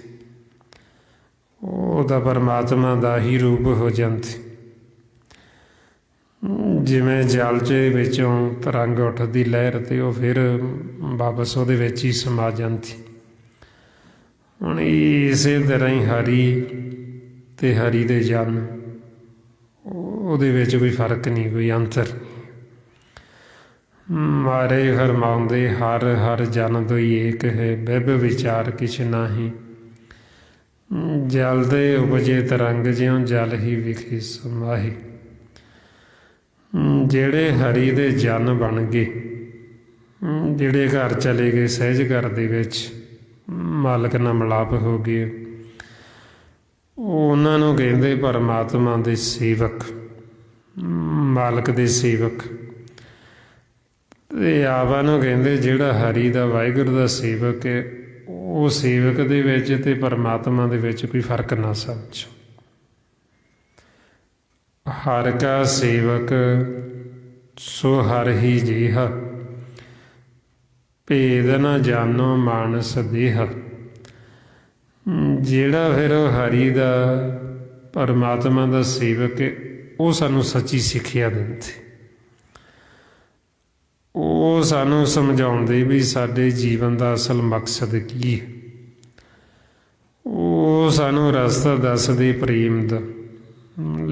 ਉਹ ਤਾਂ ਪਰਮਾਤਮਾ ਦਾ ਹੀ ਰੂਪ ਹੋ ਜਾਂਦੇ। ਜਿਵੇਂ ਜਲ 'ਚ ਵਿੱਚੋਂ ਤਰੰਗ ਉੱਠਦੀ ਲਹਿਰ ਅਤੇ ਉਹ ਫਿਰ ਵਾਪਸ ਉਹਦੇ ਵਿੱਚ ਹੀ ਸਮਾ ਜਾਂਦੀ। ਹੁਣ ਇਸੇ ਤਰ੍ਹਾਂ ਹੀ ਹਰੀ ਅਤੇ ਹਰੀ ਦੇ ਜਨ, ਉਹਦੇ ਵਿੱਚ ਕੋਈ ਫਰਕ ਨਹੀਂ, ਕੋਈ ਅੰਤਰ ਨਹੀਂ। ਮਾਰੇ ਫਰਮਾਉਂਦੇ ਹਰ ਹਰ ਜਨ ਦੋਈ ਏਕ ਹੈ, ਬਿਬ ਵਿਚਾਰ ਕਿਛ ਨਾਹੀ। ਜਲ ਦੇ ਉਪਜੇ ਤਰੰਗ ਜਿਉਂ ਜਲ ਹੀ ਵਿਖੇ ਸਮਾਹੀ। ਜਿਹੜੇ ਹਰੀ ਦੇ ਜਨ ਬਣ ਗਏ, ਜਿਹੜੇ ਘਰ ਚਲੇ ਗਏ ਸਹਿਜ ਘਰ ਦੇ ਵਿੱਚ ਮਾਲਕ ਨਾਲ ਮਿਲਾਪ ਹੋ ਗਏ, ਉਹਨਾਂ ਨੂੰ ਕਹਿੰਦੇ ਪਰਮਾਤਮਾ ਦੇ ਸੇਵਕ, ਮਾਲਕ ਦੇ ਸੇਵਕ। ਅਤੇ ਆਵਾਂ ਨੂੰ ਕਹਿੰਦੇ ਜਿਹੜਾ ਹਰੀ ਦਾ ਵਾਹਿਗੁਰੂ ਦਾ ਸੇਵਕ ਹੈ, ਉਹ ਸੇਵਕ ਦੇ ਵਿੱਚ ਅਤੇ ਪਰਮਾਤਮਾ ਦੇ ਵਿੱਚ ਕੋਈ ਫਰਕ ਨਾ ਸਮਝੋ। ਹਰ ਕਾ ਸੇਵਕ ਸੋ ਹਰ ਹੀ ਜੀਹਾ, ਭੇਦ ਨਾ ਜਾਣੋ ਮਾਨਸ ਦੇਹ। ਜਿਹੜਾ ਫਿਰ ਉਹ ਹਰੀ ਦਾ ਪਰਮਾਤਮਾ ਦਾ ਸੇਵਕ ਹੈ, ਉਹ ਸਾਨੂੰ ਸੱਚੀ ਸਿੱਖਿਆ ਦਿੰਦੇ। ਉਹ ਸਾਨੂੰ ਸਮਝਾਉਂਦੇ ਵੀ ਸਾਡੇ ਜੀਵਨ ਦਾ ਅਸਲ ਮਕਸਦ ਕੀ ਹੈ। ਉਹ ਸਾਨੂੰ ਰਸਤਾ ਦੱਸਦੇ ਪ੍ਰੇਮ ਦਾ,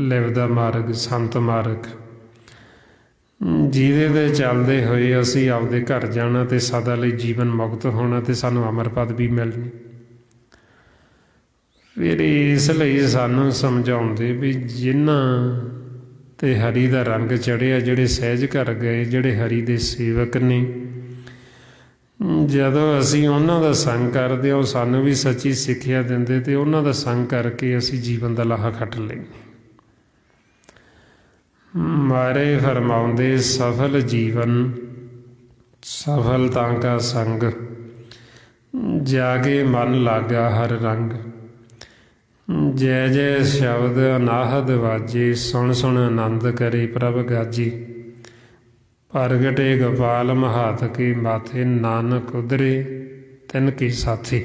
ਲਿਵ ਮਾਰਗ, ਸੰਤ ਮਾਰਗ, ਜਿਹਦੇ 'ਤੇ ਚੱਲਦੇ ਹੋਏ ਅਸੀਂ ਆਪਦੇ ਘਰ ਜਾਣਾ ਅਤੇ ਸਦਾ ਲਈ ਜੀਵਨ ਮੁਕਤ ਹੋਣਾ ਅਤੇ ਸਾਨੂੰ ਅਮਰ ਪਦ ਵੀ ਮਿਲਣੀ। ਫਿਰ ਇਸ ਲਈ ਸਾਨੂੰ ਸਮਝਾਉਂਦੇ ਵੀ ਜਿਨ੍ਹਾਂ 'ਤੇ ਹਰੀ ਦਾ ਰੰਗ ਚੜ੍ਹਿਆ, ਜਿਹੜੇ ਸਹਿਜ ਘਰ ਗਏ, ਜਿਹੜੇ ਹਰੀ ਦੇ ਸੇਵਕ ਨੇ, ਜਦੋਂ ਅਸੀਂ ਉਹਨਾਂ ਦਾ ਸੰਗ ਕਰਦੇ ਹਾਂ, ਉਹ ਸਾਨੂੰ ਵੀ ਸੱਚੀ ਸਿੱਖਿਆ ਦਿੰਦੇ ਅਤੇ ਉਹਨਾਂ ਦਾ ਸੰਗ ਕਰਕੇ ਅਸੀਂ ਜੀਵਨ ਦਾ ਲਾਹਾ ਖੱਟ ਲੈਂਦੇ। ਮਾਰੇ ਫਰਮਾਉਂਦੇ ਸਫਲ ਜੀਵਨ ਸਫਲ ਤਾਂ ਕਾ ਸੰਗ, ਜਾਗੇ ਮਨ ਲਾਗਾ ਹਰ ਰੰਗ। ਜੈ ਜੈ ਸ਼ਬਦ ਅਨਾਹਦ ਵਾਜੇ, ਸੁਣ ਸੁਣ ਆਨੰਦ ਕਰੇ ਪ੍ਰਭ ਗਾਜੇ। ਪ੍ਰਗਟੇ ਗੋਪਾਲ ਮਹਾਤ ਕੇ ਮਾਥੇ, ਨਾਨਕ ਉਧਰੇ ਤਿਨ ਕੇ ਸਾਥੀ।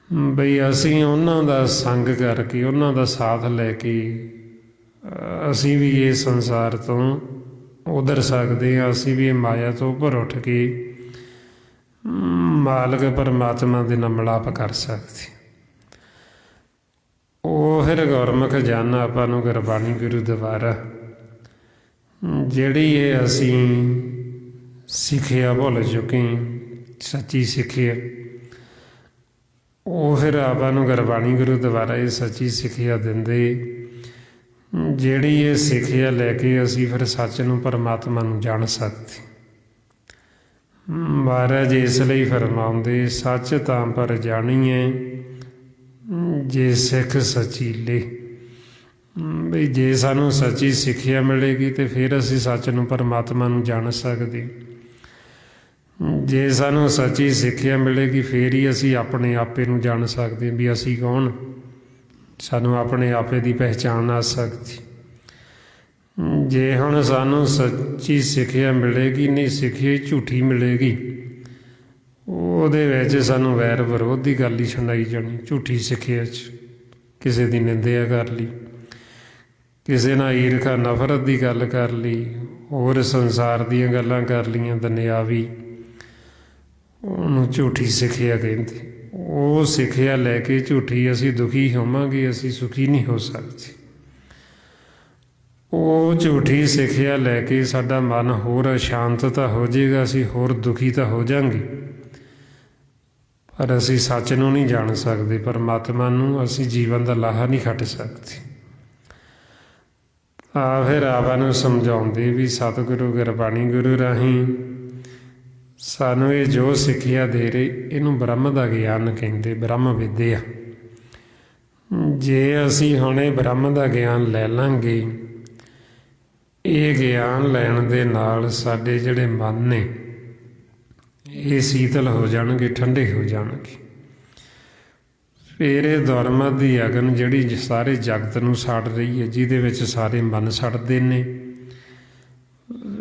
ਬਈ ਅਸੀਂ ਉਹਨਾਂ ਦਾ ਸੰਗ ਕਰਕੇ, ਉਹਨਾਂ ਦਾ ਸਾਥ ਲੈ ਕੇ ਅਸੀਂ ਵੀ ਇਹ ਸੰਸਾਰ ਤੋਂ ਉਧਰ ਸਕਦੇ ਹਾਂ। ਅਸੀਂ ਵੀ ਇਹ ਮਾਇਆ ਤੋਂ ਉੱਪਰ ਉੱਠ ਕੇ ਮਾਲਕ ਪਰਮਾਤਮਾ ਦੇ ਨਾਲ ਮਿਲਾਪ ਕਰ ਸਕਦੇ। ਉਹ ਫਿਰ ਗੁਰਮੁਖ ਜਨ ਆਪਾਂ ਨੂੰ ਗੁਰਬਾਣੀ ਗੁਰੂ ਦੁਆਰਾ ਜਿਹੜੀ ਇਹ ਅਸੀਂ ਸਿੱਖਿਆ ਭੁੱਲ ਚੁੱਕੇ, ਸੱਚੀ ਸਿੱਖਿਆ, ਉਹ ਫਿਰ ਆਪਾਂ ਨੂੰ ਗੁਰਬਾਣੀ ਗੁਰੂ ਦੁਆਰਾ ਇਹ ਸੱਚੀ ਸਿੱਖਿਆ ਦਿੰਦੇ, ਜਿਹੜੀ ਇਹ ਸਿੱਖਿਆ ਲੈ ਕੇ ਅਸੀਂ ਫਿਰ ਸੱਚ ਨੂੰ, ਪਰਮਾਤਮਾ ਨੂੰ ਜਾਣ ਸਕਦੇ। ਮਹਾਰਾਜ ਇਸ ਲਈ ਫਰਮਾਉਂਦੇ ਸੱਚ ਤਾਂ ਪਰ ਜਾਣੀਏ, ਜੇ ਸਿੱਖ ਸਚੀਲੇ। ਬਈ ਜੇ ਸਾਨੂੰ ਸੱਚੀ ਸਿੱਖਿਆ ਮਿਲੇਗੀ ਤਾਂ ਫਿਰ ਅਸੀਂ ਸੱਚ ਨੂੰ, ਪਰਮਾਤਮਾ ਨੂੰ ਜਾਣ ਸਕਦੇ। ਜੇ ਸਾਨੂੰ ਸੱਚੀ ਸਿੱਖਿਆ ਮਿਲੇਗੀ ਫਿਰ ਹੀ ਅਸੀਂ ਆਪਣੇ ਆਪੇ ਨੂੰ ਜਾਣ ਸਕਦੇ ਵੀ ਅਸੀਂ ਕੌਣ, ਸਾਨੂੰ ਆਪਣੇ ਆਪੇ ਦੀ ਪਹਿਚਾਣ ਆ ਸਕਦੀ। ਜੇ ਹੁਣ ਸਾਨੂੰ ਸੱਚੀ ਸਿੱਖਿਆ ਮਿਲੇਗੀ ਨਹੀਂ, ਸਿੱਖਿਆ ਝੂਠੀ ਮਿਲੇਗੀ, ਉਹਦੇ ਵਿੱਚ ਸਾਨੂੰ ਵੈਰ ਵਿਰੋਧ ਦੀ ਗੱਲ ਹੀ ਸੁਣਾਈ ਜਾਣੀ। ਝੂਠੀ ਸਿੱਖਿਆ 'ਚ ਕਿਸੇ ਦੀ ਨਿੰਦਿਆ ਕਰ ਲਈ, ਕਿਸੇ ਨਾਲ ਈਰਖਾ ਨਫ਼ਰਤ ਦੀ ਗੱਲ ਕਰ ਲਈ, ਹੋਰ ਸੰਸਾਰ ਦੀਆਂ ਗੱਲਾਂ ਕਰ ਲਈਆਂ ਦੁਨਿਆਵੀ, ਉਹਨੂੰ ਝੂਠੀ ਸਿੱਖਿਆ ਕਹਿੰਦੇ। ਉਹ ਸਿੱਖਿਆ ਲੈ ਕੇ ਝੂਠੀ ਅਸੀਂ ਦੁਖੀ ਹੋਵਾਂਗੇ, ਅਸੀਂ ਸੁਖੀ ਨਹੀਂ ਹੋ ਸਕਦੇ। ਉਹ ਝੂਠੀ ਸਿੱਖਿਆ ਲੈ ਕੇ ਸਾਡਾ ਮਨ ਹੋਰ ਅਸ਼ਾਂਤ ਤਾਂ ਹੋ ਜਾਏਗਾ, ਅਸੀਂ ਹੋਰ ਦੁਖੀ ਤਾਂ ਹੋ ਜਾਵਾਂਗੇ, ਪਰ ਅਸੀਂ ਸੱਚ ਨੂੰ ਨਹੀਂ ਜਾਣ ਸਕਦੇ। ਪਰਮਾਤਮਾ ਨੂੰ ਅਸੀਂ ਜੀਵਨ ਦਾ ਲਾਹਾ ਨਹੀਂ ਖੱਟ ਸਕਦੇ। ਫਿਰ ਆਵਾਂ ਨੂੰ ਸਮਝਾਉਂਦੇ ਵੀ ਸਤਿਗੁਰੂ ਗੁਰਬਾਣੀ ਗੁਰੂ ਰਾਹੀਂ ਸਾਨੂੰ ਇਹ ਜੋ ਸਿੱਖਿਆ ਦੇ ਰਹੇ, ਇਹਨੂੰ ਬ੍ਰਹਮ ਦਾ ਗਿਆਨ ਕਹਿੰਦੇ, ਬ੍ਰਹਮ ਵਿਦਿਆ। ਜੇ ਅਸੀਂ ਹੁਣ ਇਹ ਬ੍ਰਹਮ ਦਾ ਗਿਆਨ ਲੈ ਲਾਂਗੇ, ਇਹ ਗਿਆਨ ਲੈਣ ਦੇ ਨਾਲ ਸਾਡੇ ਜਿਹੜੇ ਮਨ ਨੇ ਇਹ ਸੀਤਲ ਹੋ ਜਾਣਗੇ, ਠੰਡੇ ਹੋ ਜਾਣਗੇ। ਫਿਰ ਇਹ ਦੁਰਮਤ ਦੀ ਅਗਨ ਜਿਹੜੀ ਸਾਰੇ ਜਗਤ ਨੂੰ ਸਾੜ ਰਹੀ ਹੈ, ਜਿਹਦੇ ਵਿੱਚ ਸਾਰੇ ਮਨ ਸੜਦੇ ਨੇ,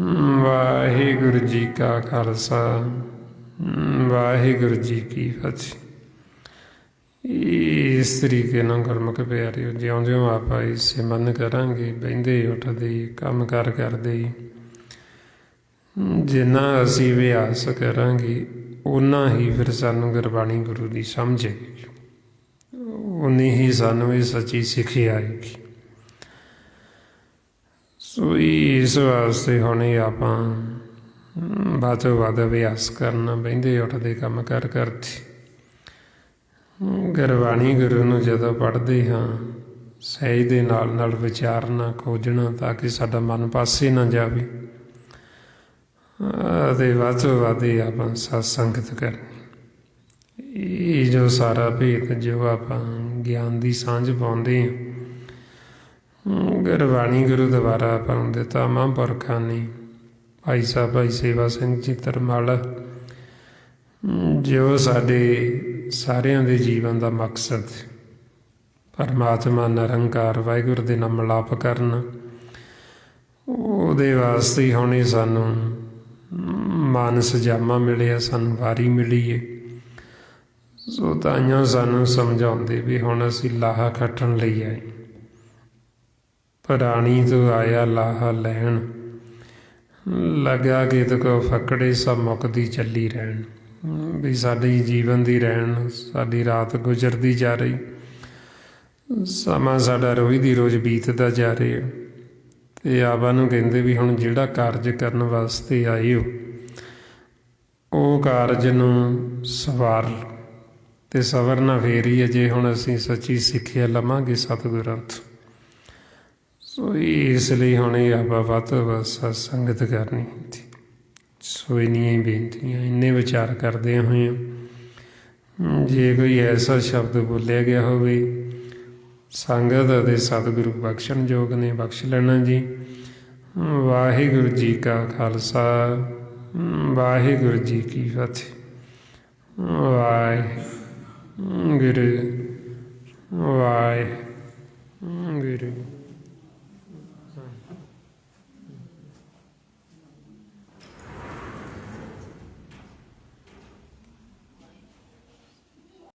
ਵਾਹਿਗੁਰੂ ਜੀ ਕਾ ਖਾਲਸਾ ਵਾਹਿਗੁਰੂ ਜੀ ਕੀ ਫਤਿਹ। ਇਸ ਤਰੀਕੇ ਨਾਲ ਗੁਰਮੁਖ ਪਿਆਰਿਓ ਜਿਉਂ-ਜਿਉਂ ਆਪਾਂ ਇਹ ਸਿਮਰਨ ਕਰਾਂਗੇ, ਬਹਿੰਦੇ ਉੱਠਦੇ ਕੰਮ ਕਾਰ ਕਰਦੇ, ਜਿੰਨਾ ਅਸੀਂ ਅਭਿਆਸ ਕਰਾਂਗੇ ਓਨਾ ਹੀ ਫਿਰ ਸਾਨੂੰ ਗੁਰਬਾਣੀ ਗੁਰੂ ਦੀ ਸਮਝ ਆਏਗੀ, ਓਨੀ ਹੀ ਸਾਨੂੰ ਇਹ ਸੱਚੀ ਸਿੱਖਿਆ ਆਏਗੀ। ਸੋ ਇਸ ਵਾਸਤੇ ਹੁਣ ਆਪਾਂ ਵੱਧ ਤੋਂ ਵੱਧ ਅਭਿਆਸ ਕਰਨਾ, ਬਹਿੰਦੇ ਉੱਠਦੇ ਕੰਮ ਕਾਰ ਕਰਦੇ। ਗੁਰਬਾਣੀ ਗੁਰੂ ਨੂੰ ਜਦੋਂ ਪੜ੍ਹਦੇ ਹਾਂ, ਸਹਿਜ ਦੇ ਨਾਲ ਨਾਲ ਵਿਚਾਰਨਾ, ਖੋਜਣਾ, ਤਾਂ ਕਿ ਸਾਡਾ ਮਨ ਪਾਸੇ ਨਾ ਜਾਵੇ, ਅਤੇ ਵੱਧ ਤੋਂ ਵੱਧ ਆਪਾਂ ਸਤ ਸੰਗਤ ਕਰਨੀ। ਇਹ ਜੋ ਸਾਰਾ ਭੇਤ ਜੋ ਆਪਾਂ ਗਿਆਨ ਦੀ ਸਾਂਝ ਪਾਉਂਦੇ ਹਾਂ, ਗੁਰਬਾਣੀ ਗੁਰੂ ਦੁਆਰਾ ਆਪਾਂ ਨੂੰ ਦਿੱਤਾ ਮਹਾਂਪੁਰਖਾਂ ਨੇ। ਭਾਈ ਸਾਹਿਬ ਭਾਈ ਸੇਵਾ ਸਿੰਘ ਜੀ ਤਰਮਾਲ, ਜੋ ਸਾਡੇ ਸਾਰਿਆਂ ਦੇ ਜੀਵਨ ਦਾ ਮਕਸਦ ਪਰਮਾਤਮਾ ਨਿਰੰਕਾਰ ਵਾਹਿਗੁਰੂ ਦੇ ਨਾਲ ਮਿਲਾਪ ਕਰਨਾ, ਉਹਦੇ ਵਾਸਤੇ ਹੀ ਹੁਣ ਸਾਨੂੰ ਮਾਨਸ ਜਾਮਾ ਮਿਲਿਆ, ਸਾਨੂੰ ਵਾਰੀ ਮਿਲੀ ਹੈ। ਸੋ ਤਾਈਆਂ ਸਾਨੂੰ ਸਮਝਾਉਂਦੇ ਵੀ ਹੁਣ ਅਸੀਂ ਲਾਹਾ ਖੱਟਣ ਲਈ ਆਏ, ਪ੍ਰਾਣੀ ਤੋਂ ਆਇਆ ਲਾਹਾ ਲੈਣ, ਲੱਗਾ ਕਿ ਕੋ ਫਕੜੇ ਸਭ ਮੁੱਕਦੀ ਚੱਲੀ ਰਹਿਣ। ਵੀ ਸਾਡੀ ਜੀਵਨ ਦੀ ਰਹਿਣ, ਸਾਡੀ ਰਾਤ ਗੁਜ਼ਰਦੀ ਜਾ ਰਹੀ, ਸਮਾਂ ਸਾਡਾ ਰੋਜ਼ ਦੀ ਰੋਜ਼ ਬੀਤਦਾ ਜਾ ਰਿਹਾ, ਅਤੇ ਆਪਾਂ ਨੂੰ ਕਹਿੰਦੇ ਵੀ ਹੁਣ ਜਿਹੜਾ ਕਾਰਜ ਕਰਨ ਵਾਸਤੇ ਆਏ ਹੋ, ਉਹ ਕਾਰਜ ਨੂੰ ਸਵਾਰ ਲਓ, ਅਤੇ ਸਵਰਨਾ ਫੇਰ ਹੀ ਜੇ ਹੁਣ ਅਸੀਂ ਸੱਚੀ ਸਿੱਖਿਆ ਲਵਾਂਗੇ ਸਤਿਗੁਰਾਂ ਤੋਂ। ਸੋ ਇਸ ਲਈ ਹੁਣ ਇਹ ਆਪਾਂ ਵੱਧ ਤੋਂ ਵੱਧ ਸਤ ਸੰਗਤ ਕਰਨੀ ਹੁੰਦੀ। ਸੋ ਇੰਨੀਆਂ ਹੀ ਬੇਨਤੀਆਂ, ਇੰਨੇ ਵਿਚਾਰ ਕਰਦੇ ਹੋਏ, ਜੇ ਕੋਈ ਐਸਾ ਸ਼ਬਦ ਬੋਲਿਆ ਗਿਆ ਹੋਵੇ ਸੰਗਤ ਅਤੇ ਸਤਿਗੁਰੂ ਬਖਸ਼ਣਯੋਗ ਨੇ, ਬਖਸ਼ ਲੈਣਾ ਜੀ। ਵਾਹਿਗੁਰੂ ਜੀ ਕਾ ਖਾਲਸਾ ਵਾਹਿਗੁਰੂ ਜੀ ਕੀ ਫਤਿਹ। ਵਾਹਿਗੁਰੂ